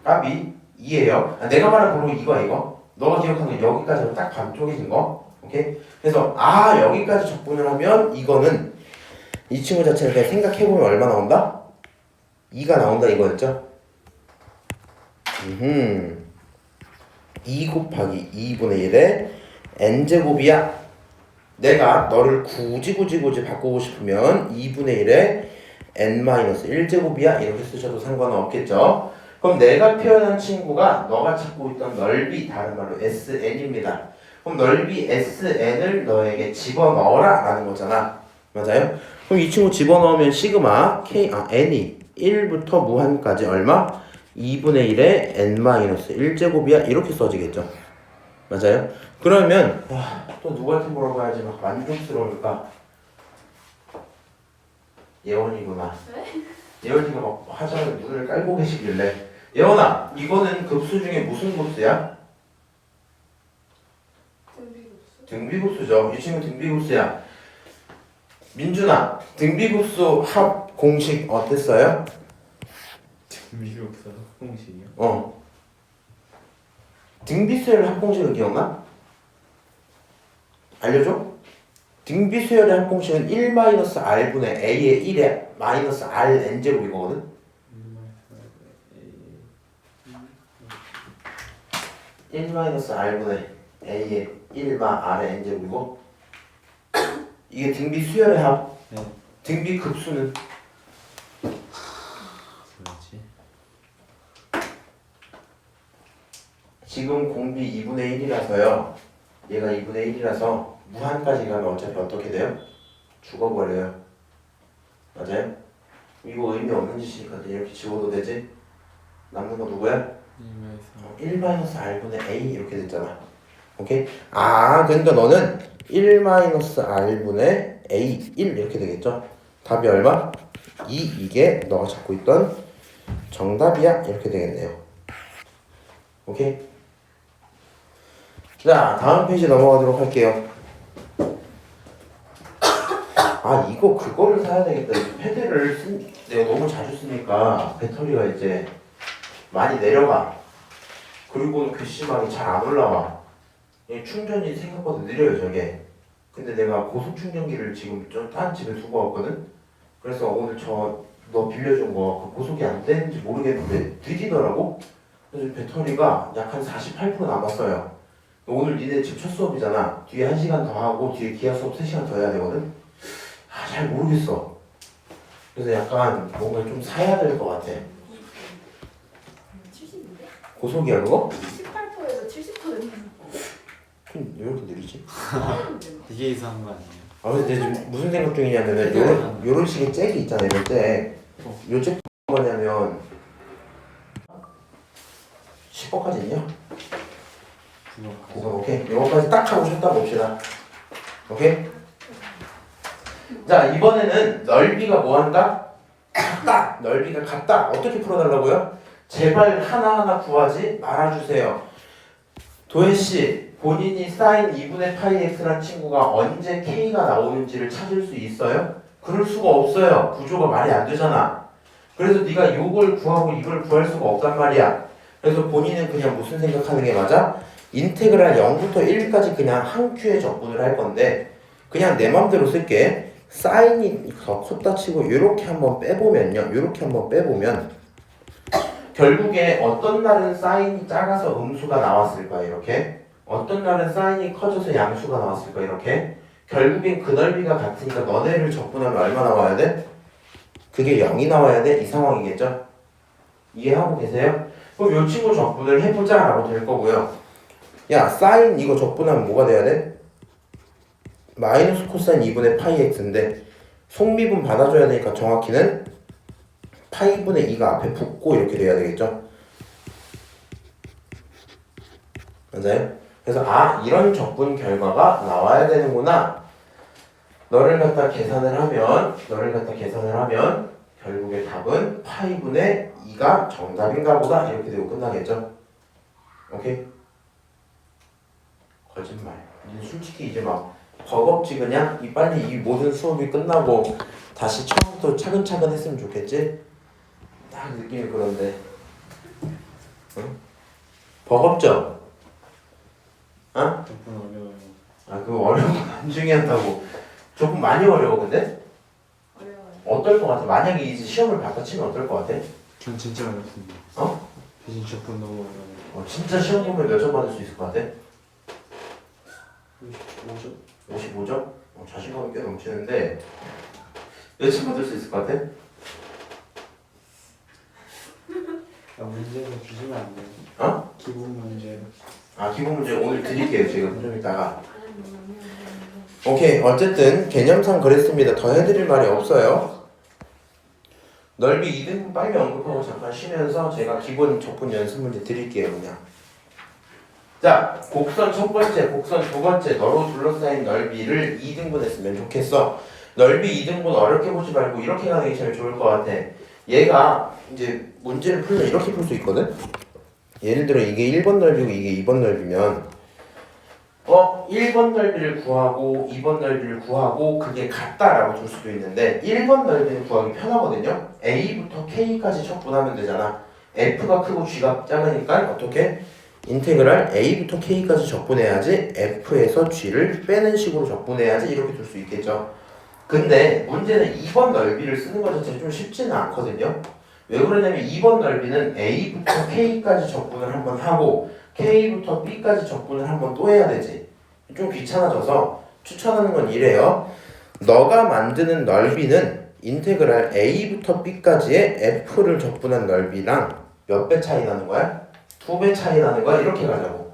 까비 2예요. 내가 말한 볼록 이거. 너가 기억하는 건 여기까지는 딱 반 쪼개진 거. 오케이? 그래서 여기까지 적분을 하면 이거는 이 친구 자체를 그냥 생각해보면 얼마 나온다? 2가 나온다 이거였죠? 2 곱하기 2분의 1에 n제곱이야. 내가 너를 굳이 바꾸고 싶으면 2분의 1에 n-1제곱이야 이렇게 쓰셔도 상관은 없겠죠. 그럼 내가 표현한 친구가 너가 찾고 있던 넓이, 다른 말로 SN입니다. 그럼 넓이 SN을 너에게 집어넣어라 라는 거잖아. 맞아요? 그럼 이 친구 집어넣으면 시그마 n이 1부터 무한까지 얼마? 2분의 1에 n-1제곱이야 이렇게 써지겠죠. 맞아요? 그러면 또 누구한테 물어봐야지 막 만족스러울까? 예원이구나. 네? 예원이가 막 화장을 눈을 깔고 계시길래 예원아 이거는 급수 중에 무슨 급수야? 등비급수? 등비급수죠. 이 친구 등비급수야. 민준아 등비급수 합 공식 어땠어요? 미국사 공식이요? 등비수열 합공식은 기억나? 알려줘? 등비수열의 합공식은 1-r분의 a의 1에 마이너스 r n제곱이거든. 1 마이너스 r분의 a의 1마 r의 n제곱이고 이게 등비 수열의 합. 네. 등비 급수는 뭐지? 지금 공비 2분의 1이라서요. 얘가 2분의 1이라서 무한까지 가면 어차피 어떻게 돼요? 죽어버려요. 맞아요? 이거 의미 없는 짓이니까 이렇게 지워도 되지? 남는 거 누구야? 1-r분의 a 이렇게 됐잖아. 오케이? 아 그러니까 너는 1-r분의 a 1 이렇게 되겠죠? 답이 얼마? 2 이게 너가 찾고 있던 정답이야 이렇게 되겠네요. 오케이? 자 다음 페이지 넘어가도록 할게요. 아 이거 그거를 사야 되겠다. 이 패드를 내가 너무 자주 쓰니까 배터리가 이제 많이 내려가. 그리고 괘씸하게 잘 안 올라와. 충전이 생각보다 느려요 저게. 근데 내가 고속 충전기를 지금 좀 딴 집에 두고 왔거든. 그래서 오늘 너 빌려준 거 그 고속이 안 되는지 모르겠는데 뒤지더라고. 그래서 배터리가 약 한 48% 남았어요. 오늘 니네 지금 첫 수업이잖아. 뒤에 1시간 더 하고 뒤에 기하 수업 3시간 더 해야 되거든. 아, 잘 모르겠어. 그래서 약간 뭔가 좀 사야 될 것 같아. 70인데? 고속이야 그거? 18%에서 70% 되는 왜 이렇게 느리지? 되게 이상한 거 아니에요? 아 근데 내가 지금 무슨 생각 중이냐면은 요런 식의 잭이 있잖아. 이런 잭. 요 잭 뭐냐면 10번까지 있냐? 오케이. 요거까지 딱 하고 쉬었다 봅시다. 오케이? 자 이번에는 넓이가 뭐한다? 같다. 넓이가 같다. 어떻게 풀어달라고요? 제발 하나하나 구하지 말아주세요. 도혜씨 본인이 사인 2분의 파이 x란 친구가 언제 k가 나오는지를 찾을 수 있어요? 그럴 수가 없어요. 구조가 말이 안 되잖아. 그래서 네가 이걸 구하고 이걸 구할 수가 없단 말이야. 그래서 본인은 그냥 무슨 생각하는 게 맞아? 인테그랄 0부터 1까지 그냥 한 큐에 적분을 할 건데 그냥 내 맘대로 쓸게. 사인이 더 컸다 치고 이렇게 한번 빼보면요. 이렇게 한번 빼보면 결국에 어떤 날은 사인이 작아서 음수가 나왔을까 이렇게. 어떤 날은 사인이 커져서 양수가 나왔을까 이렇게. 결국엔 그 넓이가 같으니까 너네를 적분하면 얼마 나와야 돼? 그게 0이 나와야 돼? 이 상황이겠죠? 이해하고 계세요? 그럼 요 친구 적분을 해보자 라고 될 거고요. 야 사인 이거 적분하면 뭐가 돼야 돼? 마이너스 코사인 2분의 파이 x인데 속미분 받아줘야 되니까 정확히는 파이분의 2가 앞에 붙고 이렇게 돼야 되겠죠? 맞아요? 그래서 아 이런 적분 결과가 나와야 되는구나. 너를 갖다 계산을 하면 결국에 답은 파이분의 2가 정답인가 보다 이렇게 되고 끝나겠죠? 오케이? 거짓말. 솔직히 이제 막 버겁지 그냥 빨리 이 모든 수업이 끝나고 다시 처음부터 차근차근 했으면 좋겠지? 딱 느낌이 그런데 응? 버겁죠? 어? 조금 어려워요. 아 그거 어려운 건 안 중요하다고. 조금 많이 어려워 근데? 어려워요. 어떨 것 같아? 만약에 이제 시험을 바꿔치면 어떨 것 같아? 전 진짜 어렵습니다. 어? 대신 조금 너무 어려워요. 진짜 시험 보면 몇 점 받을 수 있을 것 같아? 55점? 55점? 자신감이 꽤 넘치는데 몇 점 받을 수 있을 것 같아? 문제는 주시면 안 돼요. 어? 기본 문제. 아 기본 문제 오늘 드릴게요 지금 좀 이따가. 오케이 어쨌든 개념상 그랬습니다. 더 해드릴 말이 없어요. 넓이 2등분 빨리 언급하고 잠깐 쉬면서 제가 기본 적분 연습 문제 드릴게요 그냥. 자 곡선 첫 번째 곡선 두 번째 너로 둘러싸인 넓이를 2등분 했으면 좋겠어. 넓이 2등분 어렵게 보지 말고 이렇게 가는 게 제일 좋을 것 같아. 얘가 이제 문제를 풀면 이렇게 풀 수 있거든. 예를 들어 이게 1번 넓이고 이게 2번 넓이면 1번 넓이를 구하고 2번 넓이를 구하고 그게 같다라고 둘 수도 있는데 1번 넓이는 구하기 편하거든요. A부터 K까지 적분하면 되잖아. F가 크고 G가 작으니까 어떻게? 인테그랄 A부터 K까지 적분해야지 F에서 G를 빼는 식으로 적분해야지 이렇게 둘 수 있겠죠. 근데 문제는 2번 넓이를 쓰는 것 자체가 좀 쉽지는 않거든요. 왜 그러냐면 2번 넓이는 A부터 K까지 적분을 한번 하고 K부터 B까지 적분을 한번 또 해야 되지. 좀 귀찮아져서 추천하는 건 이래요. 너가 만드는 넓이는 인테그랄 A부터 B까지의 F를 적분한 넓이랑 몇 배 차이 나는 거야? 2배 차이 나는 거야? 이렇게 가자고.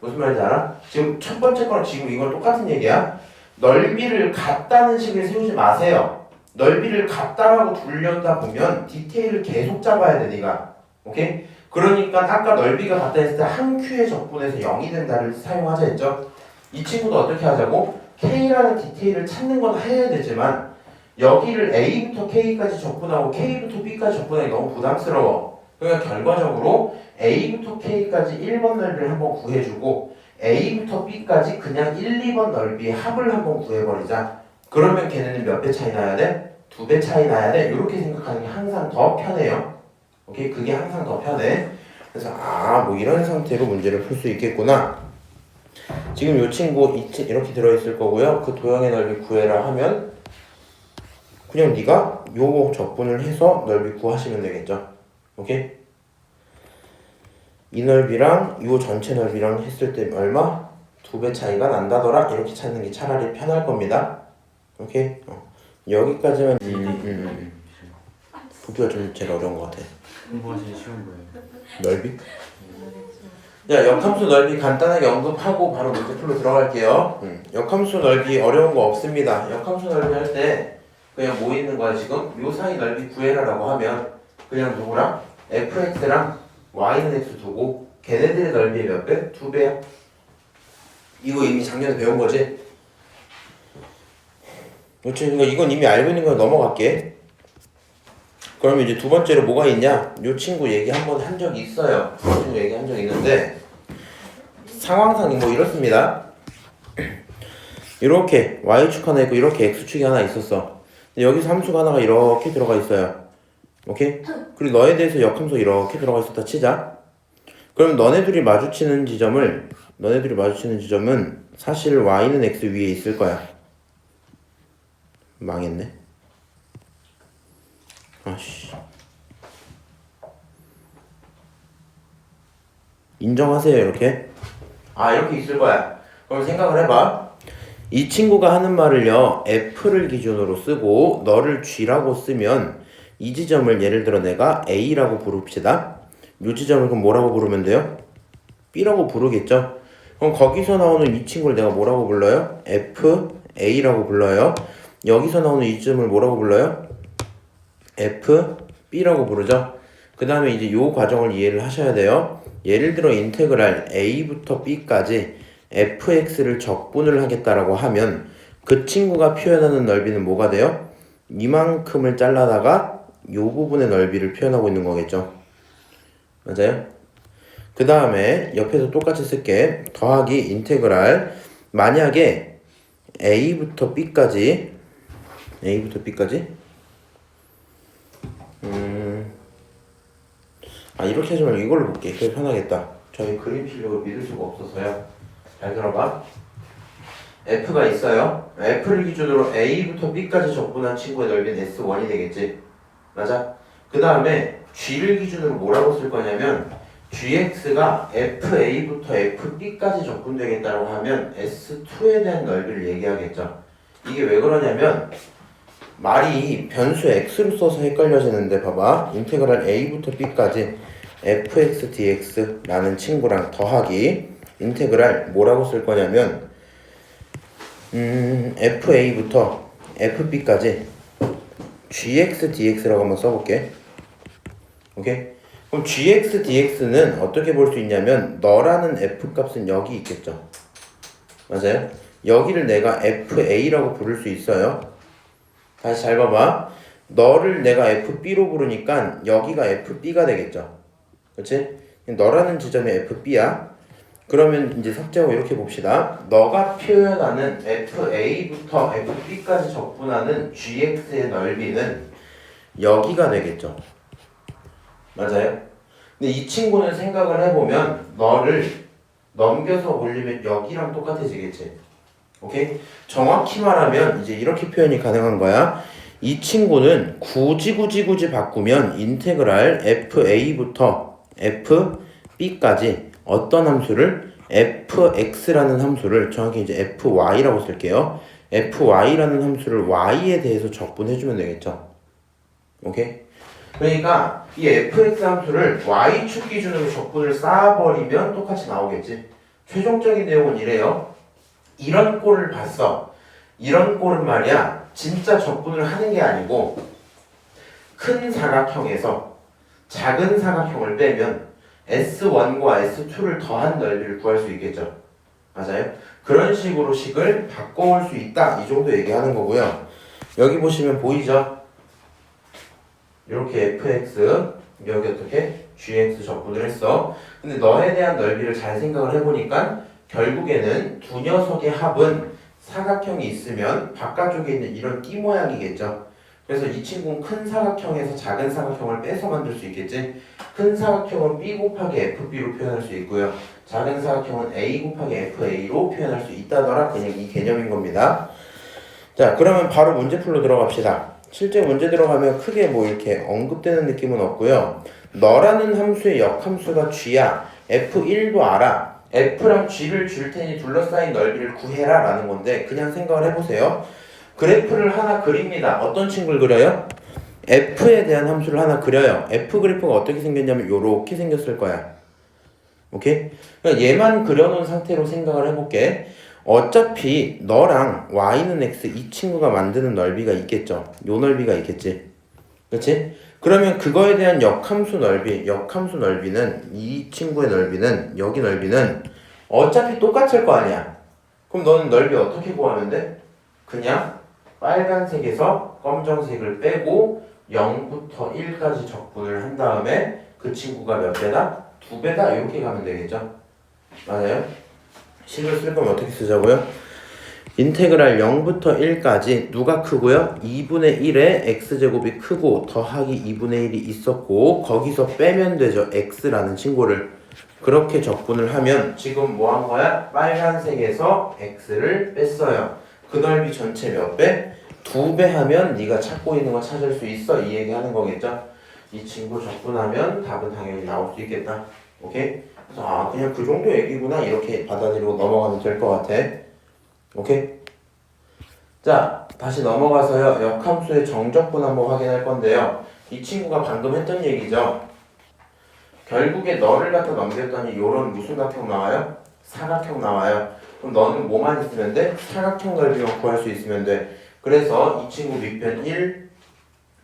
무슨 말인지 알아? 지금 첫 번째 거랑 지금 이건 똑같은 얘기야. 넓이를 같다는 식을 세우지 마세요. 넓이를 같다라고 둘려다 보면 디테일을 계속 잡아야 돼, 네가. 오케이? 그러니까 아까 넓이가 같다 했을 때 한 큐의 적분에서 0이 된다를 사용하자 했죠? 이 친구도 어떻게 하자고? K라는 디테일을 찾는 건 해야 되지만 여기를 A부터 K까지 적분하고 K부터 B까지 적분하기 너무 부담스러워. 그러니까 결과적으로 A부터 K까지 1번 넓이를 한번 구해주고 A부터 B까지 그냥 1, 2번 넓이의 합을 한번 구해버리자. 그러면 걔네는 몇 배 차이 나야 돼? 2배 차이 나야 돼? 이렇게 생각하는 게 항상 더 편해요. 오케이? 그게 항상 더 편해. 그래서 뭐 이런 상태로 문제를 풀 수 있겠구나. 지금 이 친구 이렇게 들어있을 거고요. 그 도형의 넓이 구해라 하면 그냥 네가 요 적분을 해서 넓이 구하시면 되겠죠. 오케이? 이 넓이랑 요 전체 넓이랑 했을 때 얼마? 2배 차이가 난다더라. 이렇게 찾는 게 차라리 편할 겁니다. 오케이? 여기까지만 부피가 좀 제일 어려운 것 같아. 공부하시기 쉬운 거예요. 넓이? 자, 역함수 넓이 간단하게 언급하고 바로 문제 풀로 들어갈게요. 역함수 넓이 어려운 거 없습니다. 역함수 넓이 할 때 그냥 뭐 있는 거야 지금? 요 사이 넓이 구해라라고 하면 그냥 누구랑? fx랑 y는 x 두고 걔네들의 넓이의 몇 배? 2배야. 이거 이미 작년에 배운 거지? 그렇지. 그러니까 이건 이미 알고 있는 거 넘어갈게. 그러면 이제 두 번째로 뭐가 있냐? 요 친구 얘기 한번 한 적이 있어요. 이 친구 얘기 한 적이 있는데 상황상이 뭐 이렇습니다. 이렇게 y축 하나 있고 이렇게 x축이 하나 있었어. 근데 여기서 함수가 하나가 이렇게 들어가 있어요. 오케이? 그리고 너에 대해서 역함수 이렇게 들어가 있었다 치자. 그럼 너네들이 마주치는 지점은 사실 y는 x 위에 있을 거야. 망했네. 아씨. 인정하세요, 이렇게. 이렇게 있을 거야. 그럼 생각을 해봐. 이 친구가 하는 말을요, F를 기준으로 쓰고 너를 G라고 쓰면 이 지점을 예를 들어 내가 A라고 부릅시다. 이 지점을 그럼 뭐라고 부르면 돼요? B라고 부르겠죠? 그럼 거기서 나오는 이 친구를 내가 뭐라고 불러요? F, A라고 불러요. 여기서 나오는 이 지점을 뭐라고 불러요? F, B라고 부르죠? 그 다음에 이제 요 과정을 이해를 하셔야 돼요. 예를 들어 인테그랄 A부터 B까지 fx를 적분을 하겠다라고 하면 그 친구가 표현하는 넓이는 뭐가 돼요? 이만큼을 잘라다가 요 부분의 넓이를 표현하고 있는 거겠죠. 맞아요? 그 다음에 옆에서 똑같이 쓸게. 더하기 인테그랄 만약에 A부터 B까지 이렇게 하지 말고 이걸로 볼게. 그게 편하겠다. 저희 그림 실력을 믿을 수가 없어서요. 잘 들어봐. F가 있어요. F를 기준으로 A부터 B까지 적분한 친구의 넓이는 S1이 되겠지. 맞아? 그 다음에 G를 기준으로 뭐라고 쓸 거냐면 GX가 FA부터 FB까지 적분되겠다고 하면 S2에 대한 넓이를 얘기하겠죠. 이게 왜 그러냐면 말이 변수 x로 써서 헷갈려지는데 봐봐. 인테그랄 a부터 b까지 fx dx라는 친구랑 더하기 인테그랄 뭐라고 쓸 거냐면 fa부터 fb까지 gx dx라고 한번 써볼게. 오케이? 그럼 gx dx는 어떻게 볼 수 있냐면 너라는 f 값은 여기 있겠죠. 맞아요? 여기를 내가 fa라고 부를 수 있어요. 다시 잘 봐봐. 너를 내가 FB로 부르니까 여기가 FB가 되겠죠. 그렇지? 너라는 지점이 FB야. 그러면 이제 삭제하고 이렇게 봅시다. 너가 표현하는 FA부터 FB까지 적분하는 GX의 넓이는 여기가 되겠죠. 맞아요? 근데 이 친구는 생각을 해보면 너를 넘겨서 올리면 여기랑 똑같아지겠지. 오케이? 정확히 말하면 이제 이렇게 표현이 가능한 거야. 이 친구는 굳이 바꾸면 인테그랄 fa부터 fb까지 어떤 함수를 fx라는 함수를 정확히 이제 fy라고 쓸게요. fy라는 함수를 y에 대해서 적분해주면 되겠죠. 오케이? 그러니까 이 fx 함수를 y축 기준으로 적분을 쌓아버리면 똑같이 나오겠지. 최종적인 내용은 이래요. 이런 꼴을 봤어. 이런 꼴은 말이야 진짜 적분을 하는 게 아니고 큰 사각형에서 작은 사각형을 빼면 S1과 S2를 더한 넓이를 구할 수 있겠죠. 맞아요? 그런 식으로 식을 바꿔올 수 있다. 이 정도 얘기하는 거고요. 여기 보시면 보이죠? 이렇게 fx 여기 어떻게? gx 적분을 했어. 근데 너에 대한 넓이를 잘 생각을 해보니까 결국에는 두 녀석의 합은 사각형이 있으면 바깥쪽에 있는 이런 띠 모양이겠죠. 그래서 이 친구는 큰 사각형에서 작은 사각형을 빼서 만들 수 있겠지. 큰 사각형은 b 곱하기 fb로 표현할 수 있고요. 작은 사각형은 a 곱하기 fa로 표현할 수 있다더라. 그냥 이 개념인 겁니다. 자, 그러면 바로 문제풀로 들어갑시다. 실제 문제 들어가면 크게 뭐 이렇게 언급되는 느낌은 없고요. 너라는 함수의 역함수가 g야. f1도 알아. f랑 g를 줄 테니 둘러싸인 넓이를 구해라 라는 건데 그냥 생각을 해보세요. 그래프를 하나 그립니다. 어떤 친구를 그려요? f에 대한 함수를 하나 그려요. f 그래프가 어떻게 생겼냐면 요렇게 생겼을 거야. 오케이? 그러니까 얘만 그려놓은 상태로 생각을 해볼게. 어차피 너랑 y는 x 이 친구가 만드는 넓이가 있겠죠. 요 넓이가 있겠지. 그렇지? 그러면 그거에 대한 역함수 넓이는 이 친구의 넓이는 여기 넓이는 어차피 똑같을 거 아니야. 그럼 너는 넓이 어떻게 구하면 돼? 그냥 빨간색에서 검정색을 빼고 0부터 1까지 적분을 한 다음에 그 친구가 몇 배다? 2배다 이렇게 가면 되겠죠. 맞아요? 식을 쓸 거면 어떻게 쓰자고요? 인테그랄 0부터 1까지 누가 크고요? 2분의 1에 x제곱이 크고 더하기 2분의 1이 있었고 거기서 빼면 되죠. x라는 친구를. 그렇게 적분을 하면 지금 뭐 한 거야? 빨간색에서 x를 뺐어요. 그 넓이 전체 몇 배? 2배 하면 네가 찾고 있는 거 찾을 수 있어. 이 얘기 하는 거겠죠? 이 친구 적분하면 답은 당연히 나올 수 있겠다. 오케이? 그래서 그냥 그 정도 얘기구나 이렇게 받아들이고 넘어가면 될 것 같아. 오케이? 자, 다시 넘어가서요. 역함수의 정적분 한번 확인할 건데요. 이 친구가 방금 했던 얘기죠. 결국에 너를 갖다 넘겼더니 요런 무슨 각형 나와요? 사각형 나와요. 그럼 너는 뭐만 있으면 돼? 사각형 넓이만 구할 수 있으면 돼. 그래서 이 친구 밑편 1,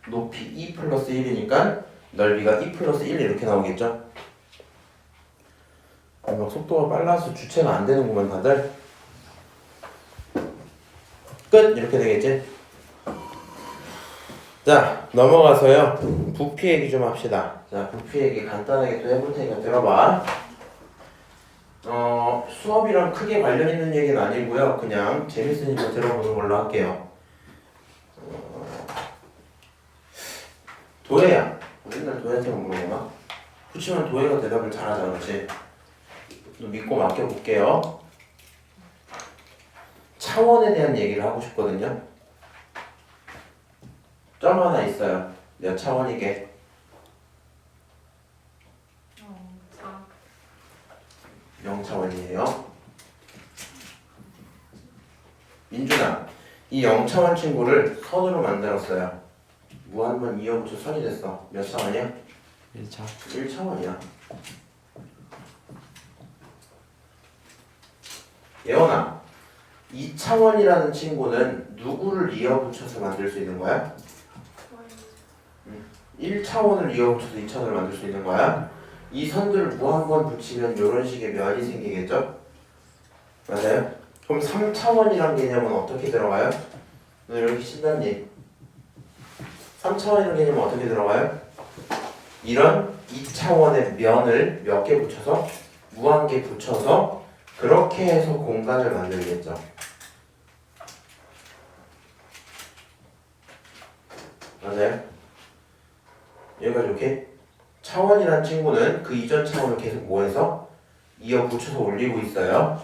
높이 2 플러스 1이니까 넓이가 2 플러스 1 이렇게 나오겠죠? 막 속도가 빨라서 주체가 안 되는구만 다들. 끝! 이렇게 되겠지? 자, 넘어가서요. 부피 얘기 좀 합시다. 자, 부피 얘기 간단하게 또 해볼 테니까 들어봐. 수업이랑 크게 관련 있는 얘기는 아니고요. 그냥 재밌으니까 들어보는 걸로 할게요. 도혜야. 맨날 도혜한테만 물어보나? 그치만 도혜가 대답을 잘하잖아, 그치? 너 믿고 맡겨볼게요. 차원에 대한 얘기를 하고 싶거든요. 점 하나 있어요. 몇 차원이게? 0차원이에요. 민준아, 이 0차원 친구를 선으로 만들었어요. 무한번 이어붙여 선이 됐어. 몇 차원이야? 1차 1차원이야. 예원아, 2차원이라는 친구는 누구를 이어붙여서 만들 수 있는 거야? 1차원을 이어붙여서 2차원을 만들 수 있는 거야? 이 선들을 무한번 붙이면 이런 식의 면이 생기겠죠? 맞아요? 그럼 3차원이란 개념은 어떻게 들어가요? 너 이렇게 신났니? 3차원이라는 개념은 어떻게 들어가요? 이런 2차원의 면을 몇 개 붙여서 무한 개 붙여서 그렇게 해서 공간을 만들겠죠. 맞아요? 여기까지 오케이? 차원이란 친구는 그 이전 차원을 계속 뭐해서 이어 붙여서 올리고 있어요.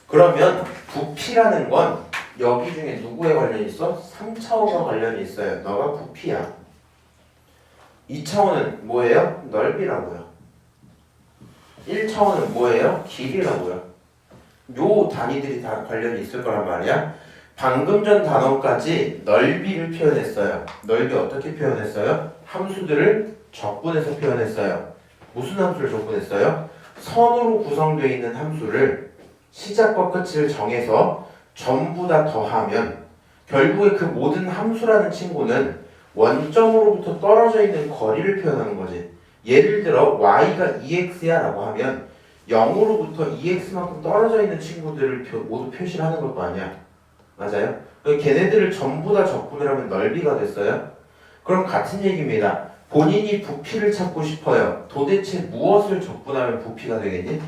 그러면 부피라는 건 여기 중에 누구에 관련이 있어? 3차원과 관련이 있어요. 너가 부피야. 2차원은 뭐예요? 넓이라고요. 1차원은 뭐예요? 길이라고요. 요 단위들이 다 관련이 있을 거란 말이야. 방금 전 단원까지 넓이를 표현했어요. 넓이 어떻게 표현했어요? 함수들을 적분해서 표현했어요. 무슨 함수를 적분했어요? 선으로 구성되어 있는 함수를 시작과 끝을 정해서 전부 다 더하면 결국에 그 모든 함수라는 친구는 원점으로부터 떨어져 있는 거리를 표현하는 거지. 예를 들어 y가 2x야 라고 하면 0으로부터 2x만큼 떨어져 있는 친구들을 모두 표시를 하는 것도 아니야. 맞아요? 걔네들을 전부 다 적분을 하면 넓이가 됐어요. 그럼 같은 얘기입니다. 본인이 부피를 찾고 싶어요. 도대체 무엇을 적분하면 부피가 되겠니?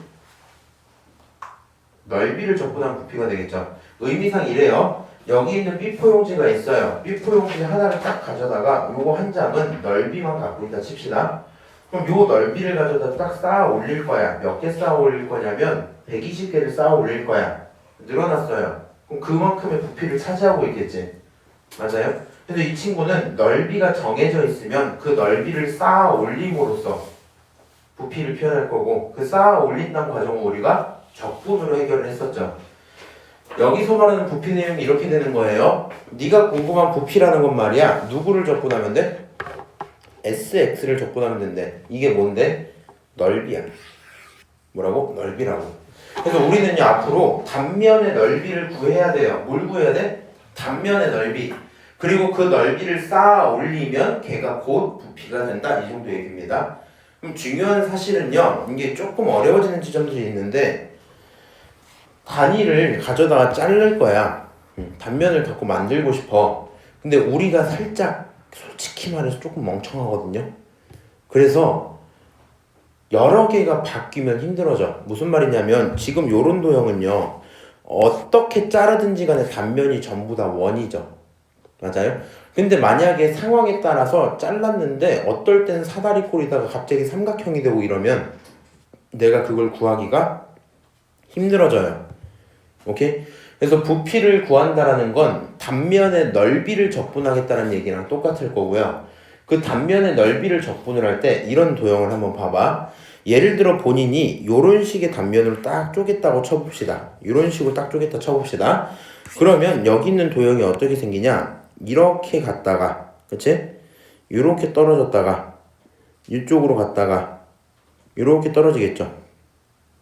넓이를 적분하면 부피가 되겠죠. 의미상 이래요. 여기 있는 삐포용지가 있어요. 삐포용지 하나를 딱 가져다가 요거 한 장은 넓이만 갖고 있다 칩시다. 그럼 요 넓이를 가져다 딱 쌓아 올릴 거야. 몇 개 쌓아 올릴 거냐면 120개를 쌓아 올릴 거야. 늘어났어요. 그럼 그만큼의 부피를 차지하고 있겠지. 맞아요? 그래서 이 친구는 넓이가 정해져 있으면 그 넓이를 쌓아 올림으로써 부피를 표현할 거고, 그 쌓아 올린다는 과정을 우리가 적분으로 해결을 했었죠. 여기서 말하는 부피 내용이 이렇게 되는 거예요. 네가 궁금한 부피라는 건 말이야. 누구를 적분하면 돼? SX를 적분하면 된대. 이게 뭔데? 넓이야. 뭐라고? 넓이라고. 그래서 우리는요 앞으로 단면의 넓이를 구해야 돼요. 뭘 구해야 돼? 단면의 넓이. 그리고 그 넓이를 쌓아 올리면 걔가 곧 부피가 된다. 이 정도 얘기입니다. 그럼 중요한 사실은요, 이게 조금 어려워지는 지점들이 있는데, 단위를 가져다가 자를 거야. 단면을 갖고 만들고 싶어. 근데 우리가 살짝 솔직히 말해서 조금 멍청하거든요. 그래서 여러 개가 바뀌면 힘들어져. 무슨 말이냐면 지금 요런 도형은요, 어떻게 자르든지 간에 단면이 전부 다 원이죠. 맞아요? 근데 만약에 상황에 따라서 잘랐는데 어떨 땐 사다리꼴이다가 갑자기 삼각형이 되고 이러면 내가 그걸 구하기가 힘들어져요. 오케이? 그래서 부피를 구한다라는 건 단면의 넓이를 적분하겠다는 얘기랑 똑같을 거고요. 그 단면의 넓이를 적분을 할 때 이런 도형을 한번 봐봐. 예를 들어 본인이 이런 식의 단면으로 딱 쪼갰다고 쳐봅시다. 이런 식으로 딱 쪼갰다 쳐봅시다. 그러면 여기 있는 도형이 어떻게 생기냐? 이렇게 갔다가, 그치? 이렇게 떨어졌다가 이쪽으로 갔다가 이렇게 떨어지겠죠.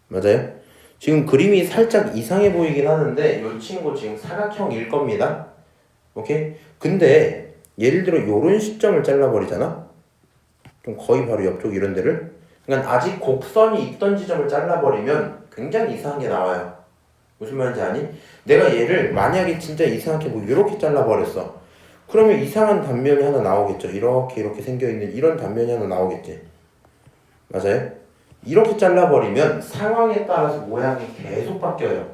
맞아요? 지금 그림이 살짝 이상해 보이긴 하는데 이 친구 지금 사각형일 겁니다. 오케이? 근데 예를 들어 요런 시점을 잘라버리잖아? 좀 거의 바로 옆쪽 이런 데를. 그러니까 아직 곡선이 있던 지점을 잘라버리면 굉장히 이상한 게 나와요. 무슨 말인지 아니? 내가 얘를 만약에 진짜 이상하게 뭐 이렇게 잘라버렸어. 그러면 이상한 단면이 하나 나오겠죠. 이렇게 생겨있는 이런 단면이 하나 나오겠지. 맞아요? 이렇게 잘라버리면 상황에 따라서 모양이 계속 바뀌어요.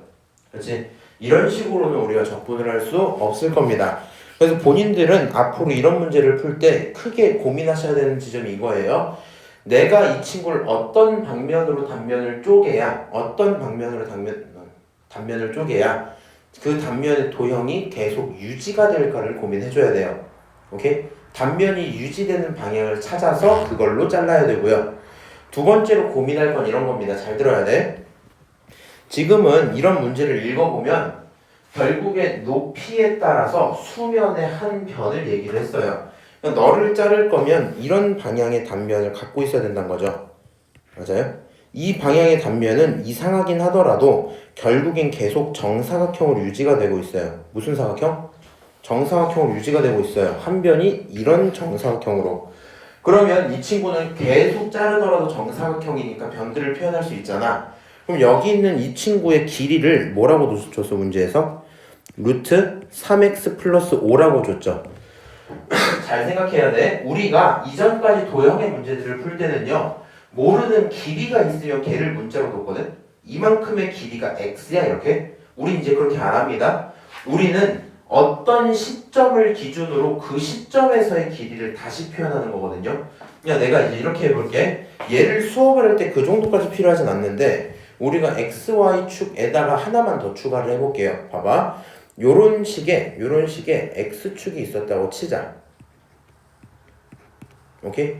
그렇지? 이런 식으로는 우리가 적분을 할 수 없을 겁니다. 그래서 본인들은 앞으로 이런 문제를 풀 때 크게 고민하셔야 되는 지점이 이거예요. 내가 이 친구를 어떤 방면으로 단면을 쪼개야, 어떤 방면으로 단면을 쪼개야 그 단면의 도형이 계속 유지가 될까를 고민해줘야 돼요. 오케이? 단면이 유지되는 방향을 찾아서 그걸로 잘라야 되고요. 두 번째로 고민할 건 이런 겁니다. 잘 들어야 돼. 지금은 이런 문제를 읽어보면 결국에 높이에 따라서 수면의 한 변을 얘기를 했어요. 그러니까 너를 자를 거면 이런 방향의 단면을 갖고 있어야 된다는 거죠. 맞아요? 이 방향의 단면은 이상하긴 하더라도 결국엔 계속 정사각형으로 유지가 되고 있어요. 무슨 사각형? 정사각형으로 유지가 되고 있어요. 한 변이 이런 정사각형으로. 그러면 이 친구는 계속 자르더라도 정사각형이니까 변들을 표현할 수 있잖아. 그럼 여기 있는 이 친구의 길이를 뭐라고 줬어 문제에서? 루트 3x 플러스 5라고 줬죠. 잘 생각해야 돼. 우리가 이전까지 도형의 문제들을 풀 때는요, 모르는 길이가 있으면 걔를 문자로 뒀거든. 이만큼의 길이가 x야 이렇게. 우리 이제 그렇게 안 합니다. 우리는 어떤 시점을 기준으로 그 시점에서의 길이를 다시 표현하는 거거든요. 그냥 내가 이제 이렇게 해볼게. 얘를 수업을 할 때 그 정도까지 필요하진 않는데 우리가 XY축에다가 하나만 더 추가를 해볼게요. 봐봐. 요런 식의 X축이 있었다고 치자. 오케이?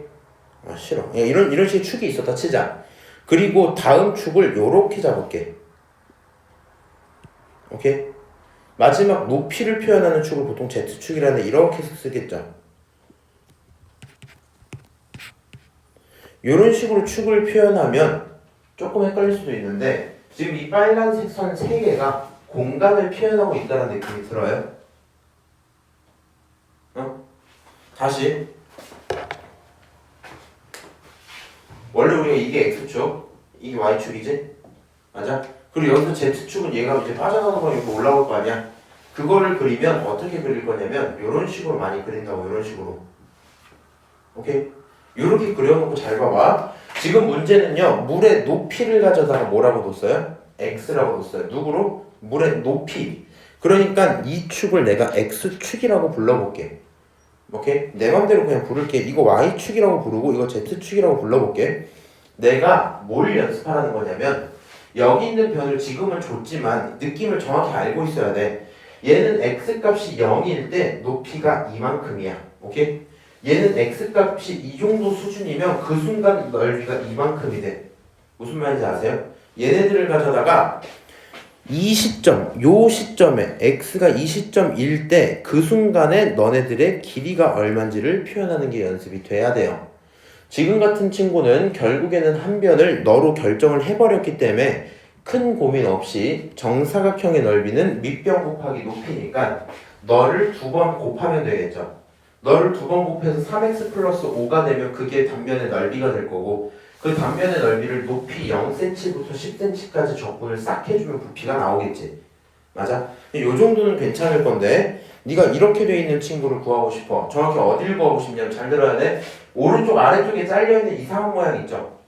아 싫어. 야, 이런 식의 축이 있었다 치자. 그리고 다음 축을 요렇게 잡을게. 오케이? 마지막 높이를 표현하는 축을 보통 Z축이라는데 이렇게 쓰겠죠. 이런 식으로 축을 표현하면 조금 헷갈릴 수도 있는데 지금 이 빨간색 선 3개가 공간을 표현하고 있다는 느낌이 들어요? 다시 원래 우리가 이게 X축, 이게 Y축이지? 맞아? 그리고 여기서 Z축은 얘가 이제 빠져나가는 거 이렇게 올라올 거 아니야? 그거를 그리면 어떻게 그릴 거냐면 이런 식으로 많이 그린다고. 이런 식으로. 오케이? 이렇게 그려놓고 잘 봐봐. 지금 문제는요, 물의 높이를 가져다가 뭐라고 뒀어요? X라고 뒀어요. 누구로? 물의 높이. 그러니까 이 축을 내가 X축이라고 불러볼게. 오케이? 내 맘대로 그냥 부를게. 이거 Y축이라고 부르고 이거 Z축이라고 불러볼게. 내가 뭘 연습하라는 거냐면 여기 있는 변을 지금은 줬지만 느낌을 정확히 알고 있어야 돼. 얘는 X값이 0일 때 높이가 이만큼이야. 오케이? 얘는 X값이 이 정도 수준이면 그 순간 넓이가 이만큼이 돼. 무슨 말인지 아세요? 얘네들을 가져다가 이 시점, 요 시점에 X가 이 시점일 때 그 순간에 너네들의 길이가 얼만지를 표현하는 게 연습이 돼야 돼요. 지금 같은 친구는 결국에는 한 변을 너로 결정을 해버렸기 때문에 큰 고민 없이 정사각형의 넓이는 밑변 곱하기 높이니까 너를 2번 곱하면 되겠죠. 너를 2번 곱해서 3x 플러스 5가 되면 그게 단면의 넓이가 될 거고 그 단면의 넓이를 높이 0cm부터 10cm까지 적분을 싹 해주면 부피가 나오겠지. 맞아? 이 정도는 괜찮을 건데 네가 이렇게 돼 있는 친구를 구하고 싶어. 정확히 어디를 구하고 싶냐면 잘 들어야 돼. 오른쪽 아래쪽에 잘려있는 이상한 모양 있죠?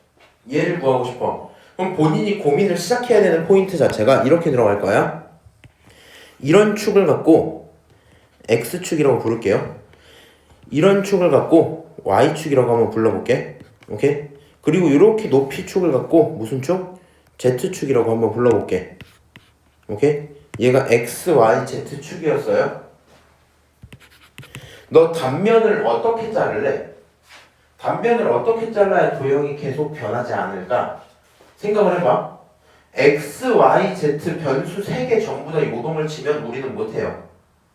얘를 구하고 싶어. 그럼 본인이 고민을 시작해야 되는 포인트 자체가 이렇게 들어갈 거야. 이런 축을 갖고 X축이라고 부를게요. 이런 축을 갖고 Y축이라고 한번 불러볼게. 오케이? 그리고 이렇게 높이 축을 갖고 무슨 축? Z축이라고 한번 불러볼게. 오케이? 얘가 X, Y, Z축이었어요. 너 단면을 어떻게 자를래? 단면을 어떻게 잘라야 도형이 계속 변하지 않을까? 생각을 해봐. X, Y, Z 변수 3개 전부 다 요동을 치면 우리는 못해요.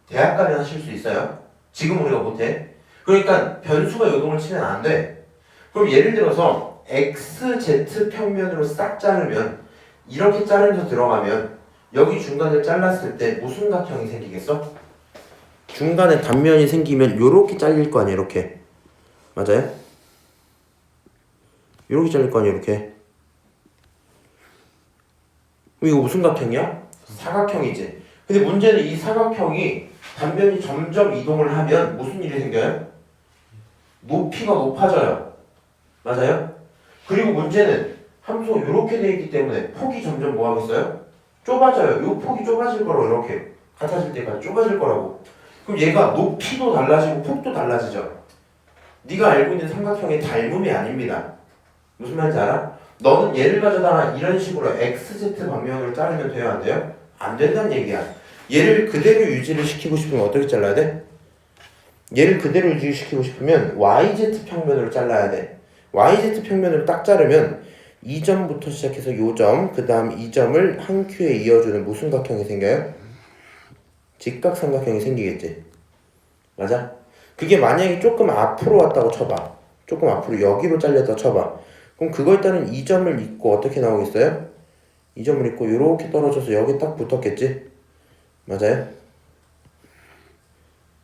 대학까지 하실 수 있어요? 지금 우리가 못해. 그러니까 변수가 요동을 치면 안 돼. 그럼 예를 들어서 X, Z 평면으로 싹 자르면 이렇게 자르면서 들어가면 여기 중간을 잘랐을 때 무슨 각형이 생기겠어? 중간에 단면이 생기면 요렇게 잘릴 거 아니야, 이렇게. 맞아요? 이렇게 잘릴 거 아니야, 이렇게. 이거 무슨 각형이야? 사각형이지. 근데 문제는 이 사각형이 단면이 점점 이동을 하면 무슨 일이 생겨요? 높이가 높아져요. 맞아요? 그리고 문제는 함수가 이렇게 되어 있기 때문에 폭이 점점 뭐 하겠어요? 좁아져요. 이 폭이 좁아질 거라고. 이렇게 같아질 때까지 좁아질 거라고. 그럼 얘가 높이도 달라지고 폭도 달라지죠. 네가 알고 있는 삼각형의 닮음이 아닙니다. 무슨 말인지 알아? 너는 얘를 가져다가 이런 식으로 XZ 방면으로 자르면 돼요? 안 돼요? 안 된다는 얘기야. 얘를 그대로 유지를 시키고 싶으면 어떻게 잘라야 돼? 얘를 그대로 유지시키고 싶으면 YZ 평면으로 잘라야 돼. YZ 평면으로 딱 자르면 이 점부터 시작해서 요 점, 그 다음 이 점을 한 큐에 이어주는 무슨 각형이 생겨요? 직각삼각형이 생기겠지. 맞아? 그게 만약에 조금 앞으로 왔다고 쳐봐. 조금 앞으로 여기로 잘렸다 쳐봐. 그럼 그거에 따른 이 점을 잇고 어떻게 나오겠어요? 이 점을 잇고 이렇게 떨어져서 여기 딱 붙었겠지? 맞아요?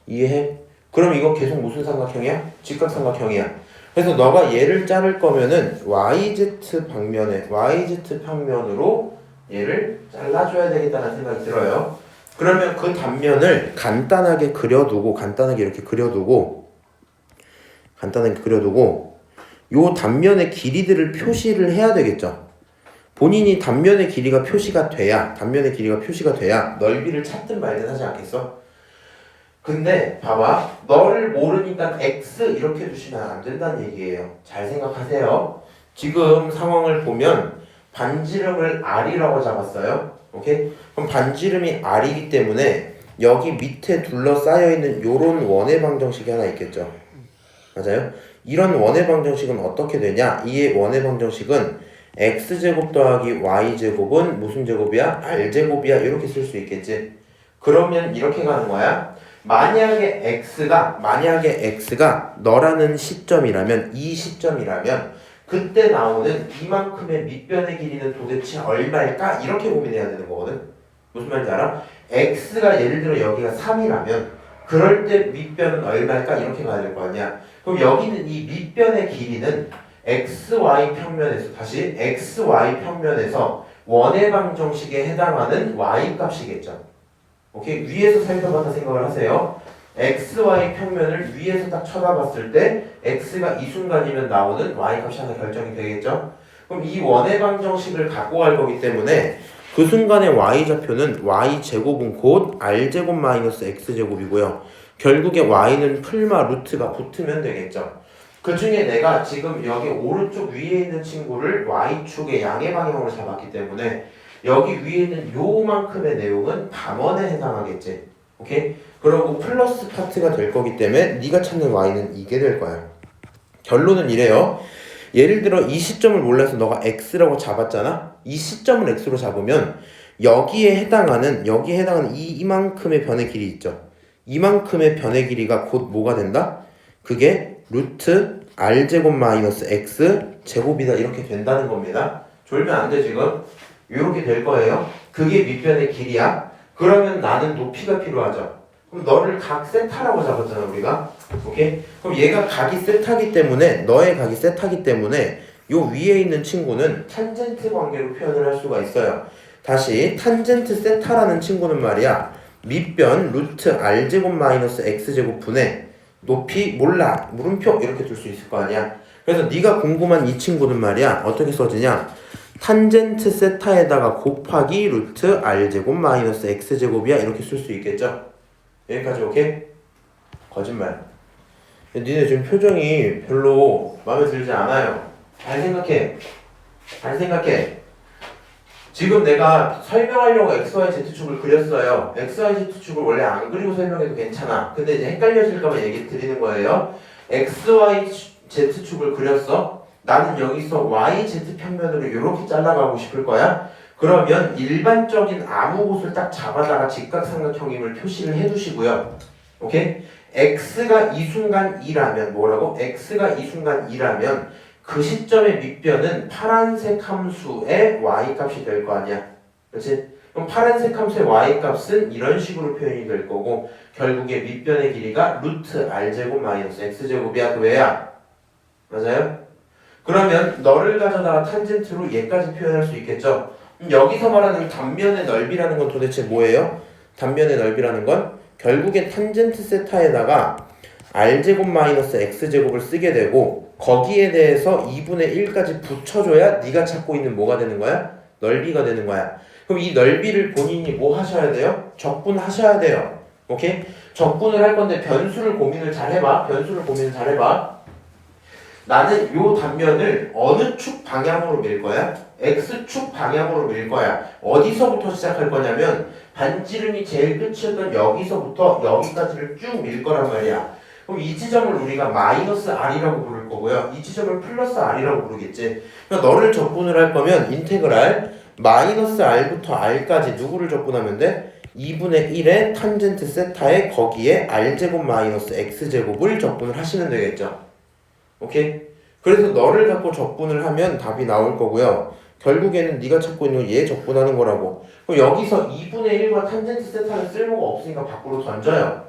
이해해? 그럼 이거 계속 무슨 삼각형이야? 직각삼각형이야. 그래서 너가 얘를 자를 거면은 YZ 방면에 YZ 평면으로 얘를 잘라줘야 되겠다는 생각이 들어요. 그러면 그 단면을 간단하게 그려두고 간단하게 그려두고 요 단면의 길이들을 표시를 해야 되겠죠. 본인이 단면의 길이가 표시가 돼야 넓이를 찾든 말든 하지 않겠어? 근데 봐봐, 너를 모르니까 X 이렇게 두시면 안 된다는 얘기예요. 잘 생각하세요. 지금 상황을 보면 반지름을 r이라고 잡았어요. 오케이? 그럼 반지름이 r이기 때문에 여기 밑에 둘러싸여 있는 요런 원의 방정식이 하나 있겠죠. 맞아요? 이런 원의 방정식은 어떻게 되냐? 이 원의 방정식은 x제곱 더하기 y제곱은 무슨 제곱이야? r제곱이야. 이렇게 쓸 수 있겠지. 그러면 이렇게 가는 거야. 만약에 x가 너라는 시점이라면, 이 시점이라면 그때 나오는 이만큼의 밑변의 길이는 도대체 얼마일까? 이렇게 고민해야 되는 거거든. 무슨 말인지 알아? x가 예를 들어 여기가 3이라면 그럴 때 밑변은 얼마일까? 이렇게 가야 될 거 아니야. 그럼 여기는 이 밑변의 길이는 xy 평면에서, 다시 xy 평면에서 원의 방정식에 해당하는 y 값이겠죠. 오케이? 위에서 살펴봤다 생각을 하세요. xy 평면을 위에서 딱 쳐다봤을 때 x가 이 순간이면 나오는 y 값이 하나 결정이 되겠죠. 그럼 이 원의 방정식을 갖고 갈 거기 때문에 그 순간의 y좌표는 y제곱은 곧 r제곱 마이너스 x제곱이고요. 결국에 y는 풀마 루트가 붙으면 되겠죠. 그 중에 내가 지금 여기 오른쪽 위에 있는 친구를 y축의 양의 방향으로 잡았기 때문에 여기 위에 있는 요만큼의 내용은 반원에 해당하겠지. 오케이? 그리고 플러스 파트가 될 거기 때문에 네가 찾는 y는 이게 될 거야. 결론은 이래요. 예를 들어 이 시점을 몰라서 너가 x라고 잡았잖아. 이 시점을 x로 잡으면 여기에 해당하는 이만큼의 변의 길이 있죠. 이만큼의 변의 길이가 곧 뭐가 된다? 그게 루트 r제곱 마이너스 x 제곱이다. 이렇게 된다는 겁니다. 졸면 안 돼 지금. 이렇게 될 거예요. 그게 밑변의 길이야. 그러면 나는 높이가 필요하죠. 그럼 너를 각 세타라고 잡았잖아 우리가. 오케이? 그럼 얘가 각이 세타기 때문에, 너의 각이 세타기 때문에 요 위에 있는 친구는 탄젠트 관계로 표현을 할 수가 있어요. 다시 탄젠트 세타라는 친구는 말이야, 밑변 루트 r제곱 마이너스 x제곱 분의 높이 몰라 물음표 이렇게 둘 수 있을 거 아니야. 그래서 네가 궁금한 이 친구는 말이야 어떻게 써지냐, 탄젠트 세타에다가 곱하기 루트 r제곱 마이너스 x제곱이야. 이렇게 쓸 수 있겠죠. 여기까지 오케이? 거짓말. 니네 지금 표정이 별로 마음에 들지 않아요. 잘 생각해. 지금 내가 설명하려고 XYZ축을 그렸어요. XYZ축을 원래 안 그리고 설명해도 괜찮아. 근데 이제 헷갈려질까봐 얘기 드리는 거예요. XYZ축을 그렸어. 나는 여기서 YZ 평면으로 이렇게 잘라가고 싶을 거야. 그러면 일반적인 아무 곳을 딱 잡아다가 직각삼각형임을 표시를 해두시고요. 오케이? X가 이 순간 2라면 뭐라고? X가 이 순간 2라면 그 시점의 밑변은 파란색 함수의 y값이 될 거 아니야. 그렇지? 그럼 파란색 함수의 y값은 이런 식으로 표현이 될 거고 결국에 밑변의 길이가 루트 r제곱 마이너스 x제곱이야. 그 왜야? 맞아요? 그러면 너를 가져다가 탄젠트로 얘까지 표현할 수 있겠죠? 여기서 말하는 단면의 넓이라는 건 도대체 뭐예요? 단면의 넓이라는 건 결국에 탄젠트 세타에다가 r제곱 마이너스 x제곱을 쓰게 되고 거기에 대해서 2분의 1까지 붙여줘야 네가 찾고 있는 뭐가 되는 거야? 넓이가 되는 거야. 그럼 이 넓이를 본인이 뭐 하셔야 돼요? 적분하셔야 돼요. 오케이? 적분을 할 건데 변수를 고민을 잘 해봐. 나는 요 단면을 어느 축 방향으로 밀 거야? X축 방향으로 밀 거야. 어디서부터 시작할 거냐면 반지름이 제일 끝이었던 여기서부터 여기까지를 쭉 밀 거란 말이야. 그럼 이 지점을 우리가 마이너스 R이라고 부를 거고요. 이 지점을 플러스 R이라고 부르겠지. 그러니까 너를 적분을 할 거면 인테그랄 마이너스 R부터 R까지 누구를 적분하면 돼? 2분의 1의 탄젠트 세타에 거기에 R제곱 마이너스 X제곱을 적분을 하시면 되겠죠. 오케이? 그래서 너를 갖고 적분을 하면 답이 나올 거고요. 결국에는 네가 찾고 있는 건 얘 적분하는 거라고. 그럼 여기서 2분의 1과 탄젠트 세타는 쓸모가 없으니까 밖으로 던져요.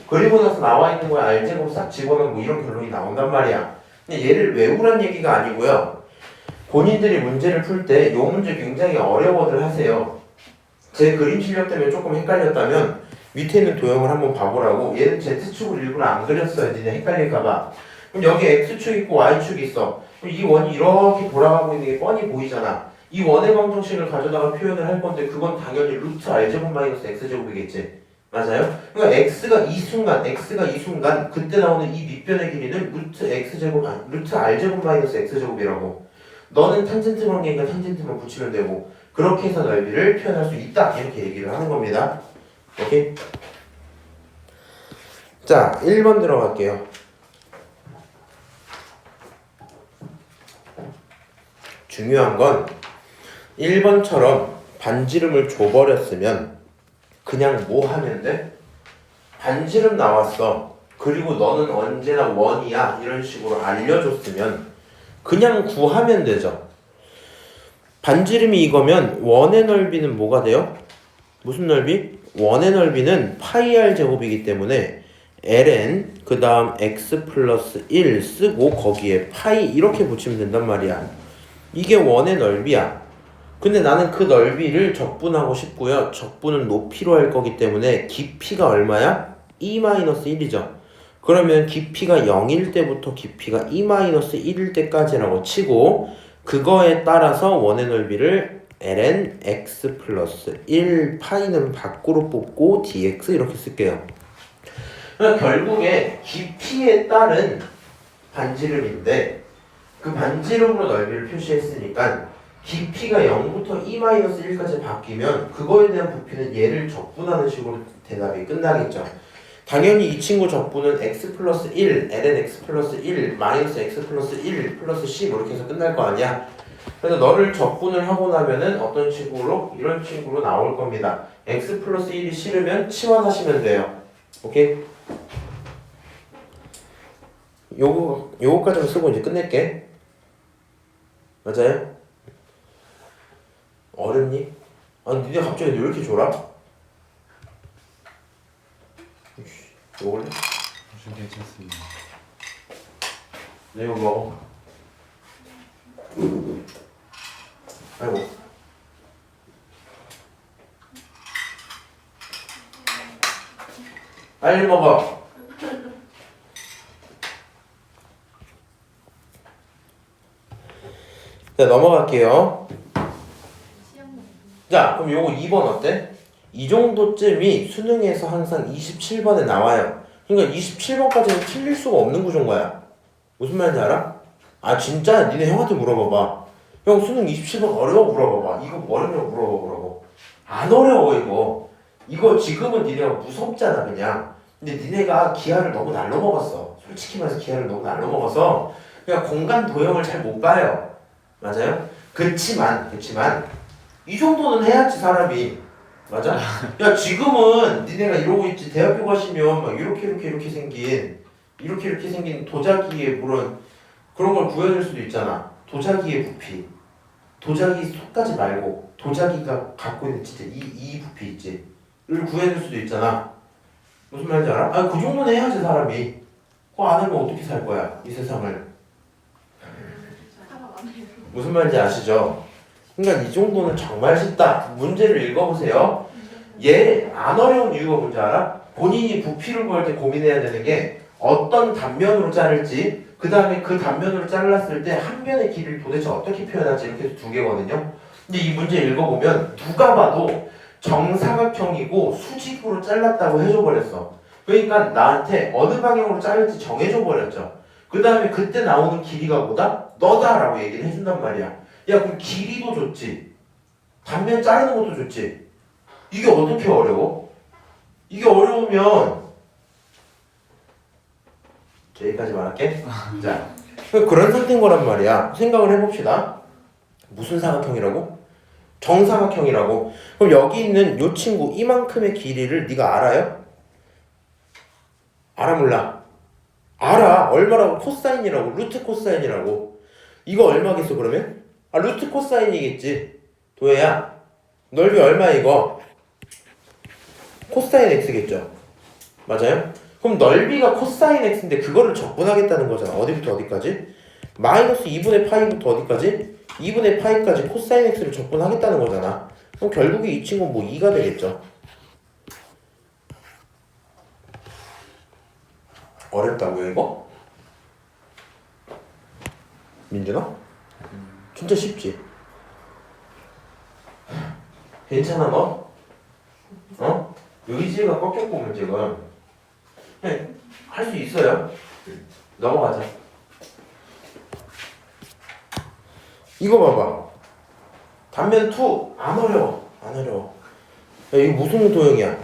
그리고 나서 나와 있는 거에 R제곱 싹 집어넣으면 뭐 이런 결론이 나온단 말이야. 근데 얘를 외우란 얘기가 아니고요. 본인들이 문제를 풀 때 이 문제 굉장히 어려워들 하세요. 제 그림 실력 때문에 조금 헷갈렸다면 밑에 있는 도형을 한번 봐보라고. 얘는 Z축을 일부러 안 그렸어요. 니네 헷갈릴까봐. 그럼 여기 X축 있고 Y축 있어. 그럼 이 원이 이렇게 돌아가고 있는 게 뻔히 보이잖아. 이 원의 방정식을 가져다가 표현을 할 건데 그건 당연히 루트 R제곱 마이너스 X제곱이겠지. 맞아요? 그러니까 X가 이 순간 그때 나오는 이 밑변의 길이는 루트 R제곱 마이너스 X제곱이라고. 너는 탄젠트 관계니까 탄젠트만 붙이면 되고 그렇게 해서 넓이를 표현할 수 있다 이렇게 얘기를 하는 겁니다. 오케이? 자 1번 들어갈게요. 중요한 건 1번처럼 반지름을 줘버렸으면 그냥 뭐 하면 돼? 반지름 나왔어. 그리고 너는 언제나 원이야. 이런 식으로 알려줬으면 그냥 구하면 되죠. 반지름이 이거면 원의 넓이는 뭐가 돼요? 무슨 넓이? 원의 넓이는 파이 r 제곱이기 때문에 ln 그 다음 x 플러스 1 쓰고 거기에 파이 이렇게 붙이면 된단 말이야. 이게 원의 넓이야. 근데 나는 그 넓이를 적분하고 싶고요. 적분은 높이로 할 거기 때문에 깊이가 얼마야? 2-1이죠. 그러면 깊이가 0일 때부터 깊이가 2-1일 때까지라고 치고 그거에 따라서 원의 넓이를 ln x 플러스 1 파이는 밖으로 뽑고 dx 이렇게 쓸게요. 그러니까 결국에 깊이에 따른 반지름인데 그 반지름으로 넓이를 표시했으니까 깊이가 0부터 2-1까지 바뀌면 그거에 대한 부피는 얘를 적분하는 식으로 대답이 끝나겠죠. 당연히 이 친구 적분은 x 플러스 1, ln x 플러스 1, 마이너스 x 플러스 1 플러스 10 이렇게 해서 끝날 거 아니야. 그래서 너를 적분을 하고 나면은 어떤 식으로? 이런 식으로 나올 겁니다. x 플러스 1이 싫으면 치환하시면 돼요. 오케이? 요거까지만 쓰고 이제 끝낼게. 맞아요? 어렵니? 아니 니네 갑자기 왜 이렇게 졸아? 먹을래? 좀 괜찮습니다. 네 이거 먹어. 아이고 빨리 먹어. 자 넘어갈게요. 자 그럼 요거 2번 어때? 이 정도쯤이 수능에서 항상 27번에 나와요. 그러니까 27번까지는 틀릴 수가 없는 구조인 거야. 무슨 말인지 알아? 아 진짜? 니네 형한테 물어봐봐. 형 수능 27번 어려워 물어봐봐. 이거 어렵냐고 물어보라고. 안 어려워 이거. 이거 지금은 니네가 무섭잖아 그냥. 근데 니네가 기하를 너무 날로 먹었어. 솔직히 말해서 기하를 너무 날로 먹어서 그냥 공간 도형을 잘 못 봐요. 맞아요? 그치만 이 정도는 해야지 사람이. 맞아? 야 지금은 니네가 이러고 있지. 대학교 가시면 막 이렇게 생긴 도자기의 물론 그런 걸 구해줄 수도 있잖아. 도자기의 부피. 도자기 속까지 말고 도자기가 갖고 있는 진짜 이 부피 있지. 를 구해줄 수도 있잖아. 무슨 말인지 알아? 아 그 정도는 해야지 사람이. 그거 안 하면 어떻게 살 거야 이 세상을. 무슨 말인지 아시죠? 그러니까 이 정도는 정말 쉽다. 문제를 읽어보세요. 얘 안 어려운 이유가 뭔지 알아? 본인이 부피를 구할 때 고민해야 되는 게 어떤 단면으로 자를지 그 다음에 그 단면으로 잘랐을 때 한 면의 길이를 도대체 어떻게 표현할지 이렇게 해서 두 개거든요. 근데 이 문제 읽어보면 누가 봐도 정사각형이고 수직으로 잘랐다고 해줘버렸어. 그러니까 나한테 어느 방향으로 자를지 정해줘버렸죠. 그 다음에 그때 나오는 길이가 뭐다? 너다라고 얘기를 해준단 말이야. 야 그럼 길이도 좋지. 단면 자르는 것도 좋지. 이게 어떻게 어려워? 이게 어려우면 여기까지 말할게. 자, 그런 상태인 거란 말이야. 생각을 해봅시다. 무슨 사각형이라고? 정사각형이라고. 그럼 여기 있는 요 친구 이만큼의 길이를 네가 알아요? 알아 몰라? 알아. 얼마라고? 코사인이라고. 루트 코사인이라고. 이거 얼마겠어 그러면? 아 루트 코사인이겠지. 도혜야 넓이 얼마 이거? 코사인 x겠죠. 맞아요? 그럼 넓이가 코사인 x인데 그거를 적분하겠다는 거잖아. 어디부터 어디까지? 마이너스 2분의 파이부터 어디까지? 2분의 파이까지 코사인 x를 적분하겠다는 거잖아. 그럼 결국에 이 친구는 뭐 2가 되겠죠. 어렵다고요 이거? 민준아? 진짜 쉽지? 괜찮아 너? 어? 의지가 꺾였고 문제가 할 수 있어요. 넘어가자. 이거 봐봐. 단면 2 안 어려워. 안 어려워. 야, 이거 무슨 도형이야?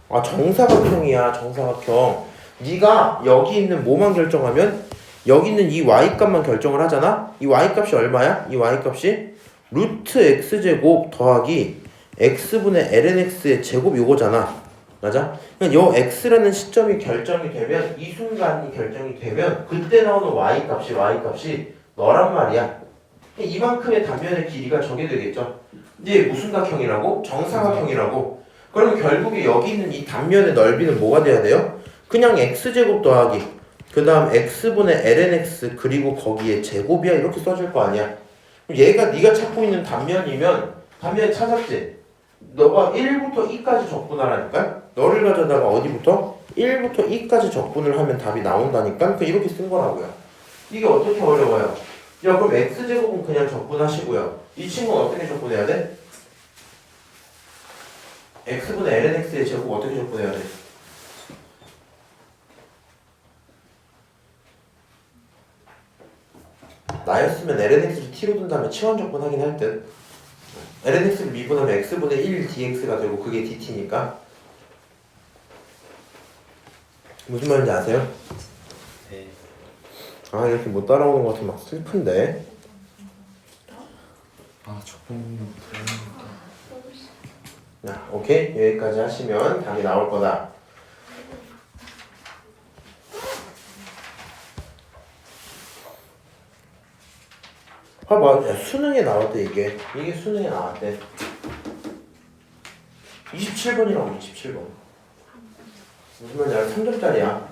아, 정사각형이야. 정사각형. 네가 여기 있는 뭐만 결정하면 여기 있는 이 y값만 결정을 하잖아. 이 y값이 얼마야? 이 y값이 루트 x제곱 더하기 x분의 lnx의 제곱 요거잖아. 맞아? 그러니까 요 x라는 시점이 결정이 되면 이 순간이 결정이 되면 그때 나오는 y값이 너란 말이야. 이만큼의 단면의 길이가 저게 되겠죠. 이게 무슨 각형이라고? 정사각형이라고. 그러면 결국에 여기 있는 이 단면의 넓이는 뭐가 돼야 돼요? 그냥 x제곱 더하기 그 다음 x분의 lnx 그리고 거기에 제곱이야 이렇게 써줄 거 아니야. 얘가 네가 찾고 있는 단면이면 단면 찾았지? 너가 1부터 2까지 적분하라니까? 너를 가져다가 어디부터? 1부터 2까지 적분을 하면 답이 나온다니까? 그 이렇게 쓴 거라고요. 이게 어떻게 어려워요? 야, 그럼 x제곱은 그냥 적분하시고요. 이 친구는 어떻게 적분해야 돼? x분의 lnx의 제곱 어떻게 적분해야 돼? 나였으면 lnx를 t로 둔 다음에 치환적분 하긴 할 듯. lnx를 미분하면 x분의 1 dx가 되고 그게 dt니까. 무슨 말인지 아세요? 네. 아, 이렇게 못 따라오는 것 같으면 막 슬픈데. 아 적분 자, 오케이. 여기까지 하시면 답이 나올 거다. 봐봐. 야, 수능에 나왔대 이게. 이게 수능에 나왔대. 27번이라고 27번. 무슨 말인지 알아? 3점짜리야.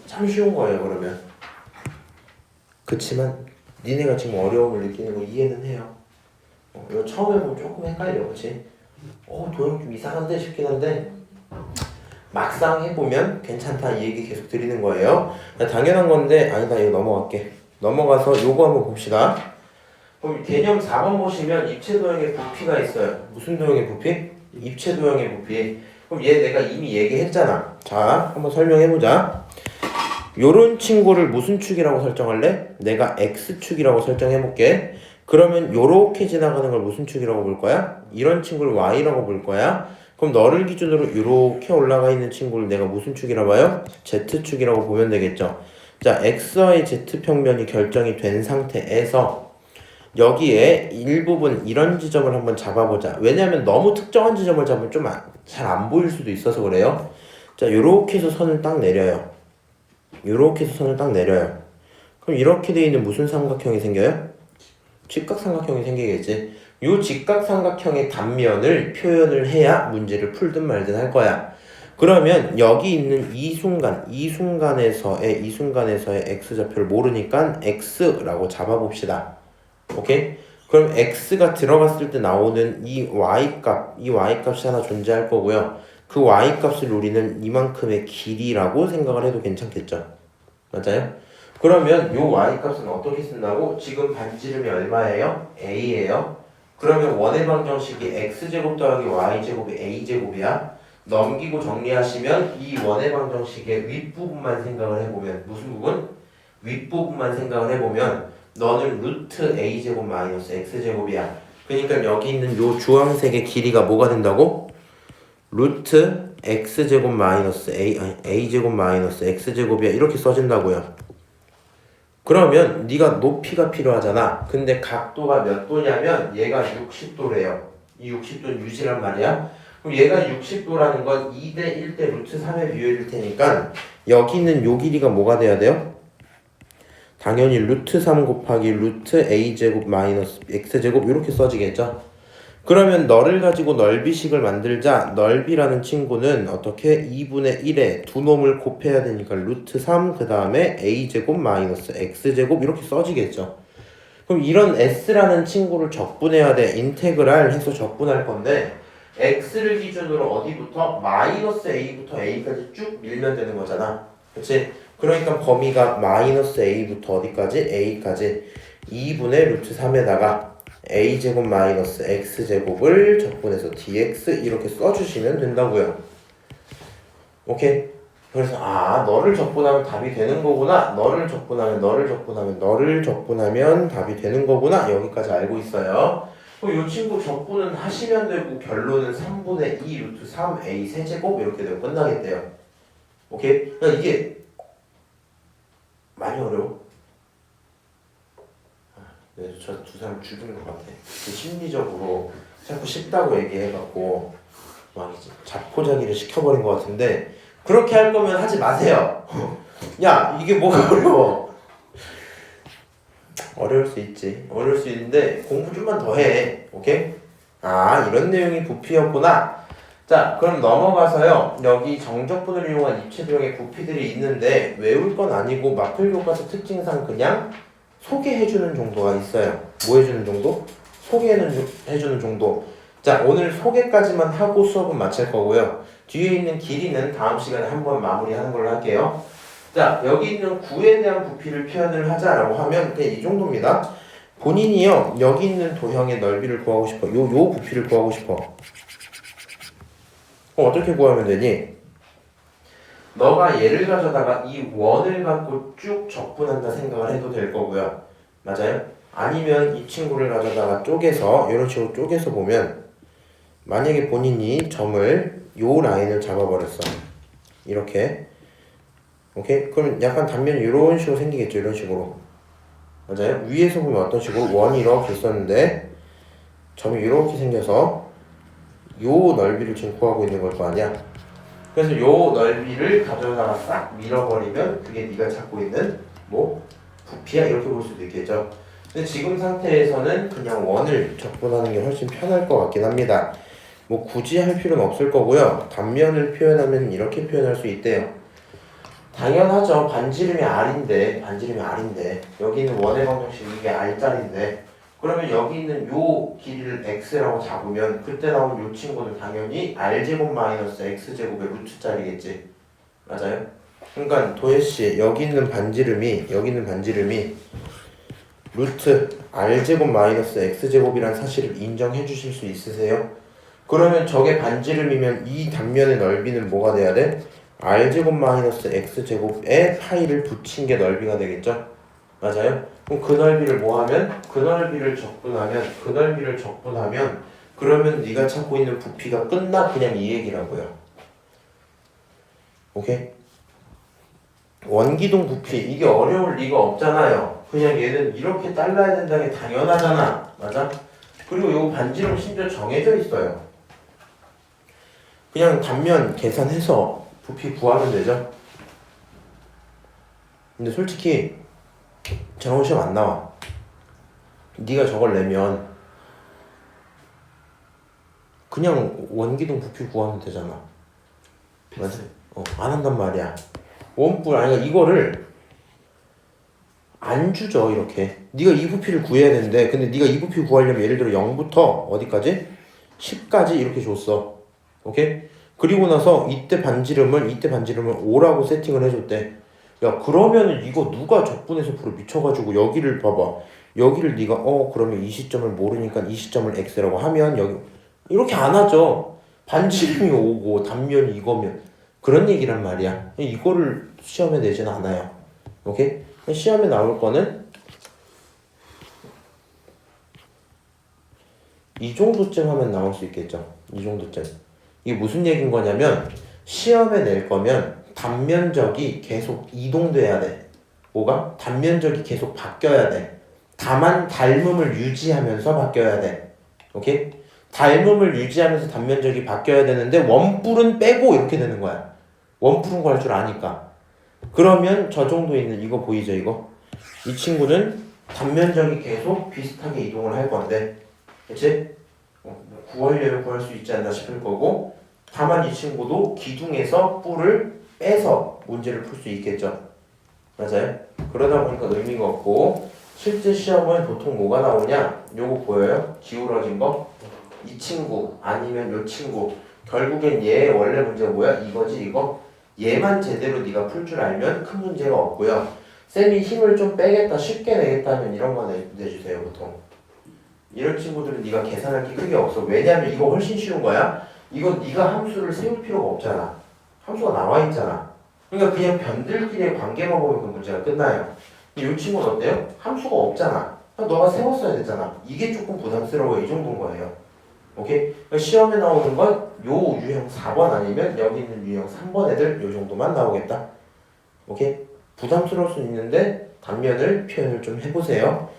참 쉬운 거예요 그러면. 그치만 니네가 지금 어려움을 느끼는 거 이해는 해요. 이거 처음 해보면 조금 헷갈려, 그치? 도형 좀 이상한데 싶긴 한데 막상 해보면 괜찮다 이 얘기 계속 드리는 거예요. 당연한 건데 아니다 이거 넘어갈게. 넘어가서 요거 한번 봅시다. 그럼 개념 4번 보시면 입체 도형의 부피가 있어요. 무슨 도형의 부피? 입체 도형의 부피. 그럼 얘 내가 이미 얘기했잖아. 자, 한번 설명해보자. 요런 친구를 무슨 축이라고 설정할래? 내가 x축이라고 설정해볼게. 그러면 요렇게 지나가는 걸 무슨 축이라고 볼 거야? 이런 친구를 y라고 볼 거야. 그럼 너를 기준으로 요렇게 올라가 있는 친구를 내가 무슨 축이라고 봐요? z축이라고 보면 되겠죠. 자, x와의 z평면이 결정이 된 상태에서 여기에 일부분 이런 지점을 한번 잡아보자. 왜냐하면 너무 특정한 지점을 잡으면 좀 잘 안 보일 수도 있어서 그래요. 자, 요렇게 해서 선을 딱 내려요. 요렇게 해서 선을 딱 내려요. 그럼 이렇게 돼 있는 무슨 삼각형이 생겨요? 직각삼각형이 생기겠지. 요 직각삼각형의 단면을 표현을 해야 문제를 풀든 말든 할 거야. 그러면 여기 있는 이 순간에서의 x좌표를 모르니까 x라고 잡아봅시다. 오케이? 그럼 x가 들어갔을 때 나오는 이 y값이 하나 존재할 거고요. 그 y값을 우리는 이만큼의 길이라고 생각을 해도 괜찮겠죠? 맞아요? 그러면 요 y값은 어떻게 쓴다고? 지금 반지름이 얼마예요? a예요. 그러면 원의 방정식이 x제곱 더하기 y제곱이 a제곱이야. 넘기고 정리하시면 이 원의 방정식의 윗부분만 생각을 해보면 무슨 부분? 윗부분만 생각을 해보면 너는 루트 a제곱 마이너스 x제곱이야. 그러니까 여기 있는 요 주황색의 길이가 뭐가 된다고? 루트 x제곱 마이너스 a제곱 마이너스 x제곱이야. 이렇게 써진다고요. 그러면 네가 높이가 필요하잖아. 근데 각도가 몇 도냐면 얘가 60도래요. 이 60도는 유지란 말이야. 그럼 얘가 60도라는 건 2대 1대 루트 3의 비율일 테니까 여기 있는 요 길이가 뭐가 돼야 돼요? 당연히 루트 3 곱하기 루트 a제곱 마이너스 x제곱 이렇게 써지겠죠. 그러면 너를 가지고 넓이식을 만들자. 넓이라는 친구는 어떻게? 2분의 1에 두 놈을 곱해야 되니까 루트 3 그 다음에 a제곱 마이너스 x제곱 이렇게 써지겠죠. 그럼 이런 s라는 친구를 적분해야 돼. 인테그랄 해서 적분할 건데 x를 기준으로 어디부터? 마이너스 a부터 a까지 쭉 밀면 되는 거잖아. 그치? 그러니까 범위가 마이너스 a부터 어디까지? a까지 2분의 루트 3에다가 a제곱 마이너스 x제곱을 적분해서 dx 이렇게 써주시면 된다고요. 오케이? 그래서 너를 적분하면 답이 되는 거구나. 너를 적분하면 답이 되는 거구나. 여기까지 알고 있어요. 그럼 이 친구 적분은 하시면 되고 결론은 3분의 2 루트 3a 세제곱 이렇게 되고 끝나겠대요. 오케이? 그러니까 이게 많이 어려워. 저 두 사람 죽이는 것 같아. 심리적으로 자꾸 쉽다고 얘기해갖고 막 이제 자포자기를 시켜버린 것 같은데 그렇게 할 거면 하지 마세요. 야 이게 뭐가 어려워. 어려울 수 있지. 어려울 수 있는데 공부 좀만 더 해. 오케이? 이런 내용이 부피였구나. 자 그럼 넘어가서요. 여기 정적분을 이용한 입체비용의 부피들이 있는데 외울 건 아니고 마플 교과서 특징상 그냥 소개해주는 정도가 있어요. 뭐 해주는 정도? 소개해주는 정도. 자 오늘 소개까지만 하고 수업은 마칠 거고요. 뒤에 있는 길이는 다음 시간에 한번 마무리하는 걸로 할게요. 자 여기 있는 9에 대한 부피를 표현을 하자라고 하면 그냥 이 정도입니다. 본인이요 여기 있는 도형의 넓이를 구하고 싶어. 요 부피를 구하고 싶어. 그럼 어떻게 구하면 되니? 너가 얘를 가져다가 이 원을 갖고 쭉 적분한다 생각을 해도 될 거고요. 맞아요? 아니면 이 친구를 가져다가 쪼개서 이런 식으로 쪼개서 보면 만약에 본인이 점을 요 라인을 잡아버렸어. 이렇게. 오케이? 그럼 약간 단면이 이런 식으로 생기겠죠. 이런 식으로. 맞아요? 위에서 보면 어떤 식으로 원이 이렇게 있었는데 점이 이렇게 생겨서 요 넓이를 지금 구하고 있는 걸 거 아니야? 그래서 요 넓이를 가져다가 싹 밀어버리면 그게 네가 찾고 있는 뭐 부피야 이렇게 볼 수도 있겠죠. 근데 지금 상태에서는 그냥 원을 적분하는 게 훨씬 편할 것 같긴 합니다. 뭐 굳이 할 필요는 없을 거고요. 단면을 표현하면 이렇게 표현할 수 있대요. 당연하죠. 반지름이 R인데 여기 있는 원의 방정식 이게 R짜리인데 그러면 여기 있는 요 길이를 x라고 잡으면 그때 나온 요 친구는 당연히 r제곱 마이너스 x제곱의 루트짜리겠지. 맞아요? 그러니까 도혜씨 여기 있는 반지름이 루트 r제곱 마이너스 x제곱이란 사실을 인정해 주실 수 있으세요? 그러면 저게 반지름이면 이 단면의 넓이는 뭐가 돼야 돼? r제곱 마이너스 x제곱에 파이를 붙인 게 넓이가 되겠죠? 맞아요? 그럼 그 넓이를 뭐하면? 그 넓이를 적분하면 그러면 네가 찾고 있는 부피가 끝나? 그냥 이 얘기라고요. 오케이? 원기둥 부피 이게 어려울 리가 없잖아요. 그냥 얘는 이렇게 잘라야 된다는 게 당연하잖아. 맞아? 그리고 요 반지름 심지어 정해져 있어요. 그냥 단면 계산해서 부피 구하면 되죠. 근데 솔직히 저런 시험 안 나와. 네가 저걸 내면 그냥 원기둥 부피 구하면 되잖아. 맞아? 안 한단 말이야. 원뿔 아니 이거를 안 주죠 이렇게. 네가 이 부피를 구해야 되는데 근데 네가 이 부피 구하려면 예를 들어 0부터 어디까지? 10까지 이렇게 줬어. 오케이? 그리고 나서 이때 반지름을 5라고 세팅을 해줬대. 야 그러면은 이거 누가 적분해서 프로 미쳐가지고 여기를 봐봐. 여기를 네가 그러면 이 시점을 모르니까 이 시점을 x라고 하면 여기 이렇게 안 하죠. 반지름이 5고 단면이 이거면 그런 얘기란 말이야. 이거를 시험에 내지는 않아요. 오케이? 시험에 나올 거는 이 정도쯤 하면 나올 수 있겠죠. 이 정도쯤. 이게 무슨 얘기인 거냐면 시험에 낼 거면 단면적이 계속 이동돼야 돼. 뭐가? 단면적이 계속 바뀌어야 돼. 다만 닮음을 유지하면서 바뀌어야 돼. 오케이? 닮음을 유지하면서 단면적이 바뀌어야 되는데 원뿔은 빼고 이렇게 되는 거야. 원뿔은 구할 줄 아니까. 그러면 저 정도 있는 이거 보이죠 이거? 이 친구는 단면적이 계속 비슷하게 이동을 할 건데 그치? 구하려면 구할 수 있지 않나 싶을 거고 다만 이 친구도 기둥에서 뿔을 빼서 문제를 풀 수 있겠죠. 맞아요? 그러다 보니까 의미가 없고 실제 시험은 보통 뭐가 나오냐? 요거 보여요? 기울어진 거? 이 친구 아니면 요 친구 결국엔 얘 원래 문제가 뭐야? 이거지 이거? 얘만 제대로 네가 풀 줄 알면 큰 문제가 없고요. 쌤이 힘을 좀 빼겠다 쉽게 내겠다 하면 이런 거 내주세요 보통. 이런 친구들은 네가 계산할 게 크게 없어. 왜냐면 이거 훨씬 쉬운 거야. 이거 네가 함수를 세울 필요가 없잖아. 함수가 나와 있잖아. 그러니까 그냥 변들끼리의 관계만 보면 그 문제가 끝나요. 이 친구는 어때요? 함수가 없잖아. 너가 세웠어야 됐잖아. 이게 조금 부담스러워. 이 정도인 거예요. 오케이? 그러니까 시험에 나오는 건 요 유형 4번 아니면 여기 있는 유형 3번 애들 요 정도만 나오겠다. 오케이? 부담스러울 수 있는데 단면을 표현을 좀 해보세요.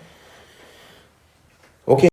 오케이?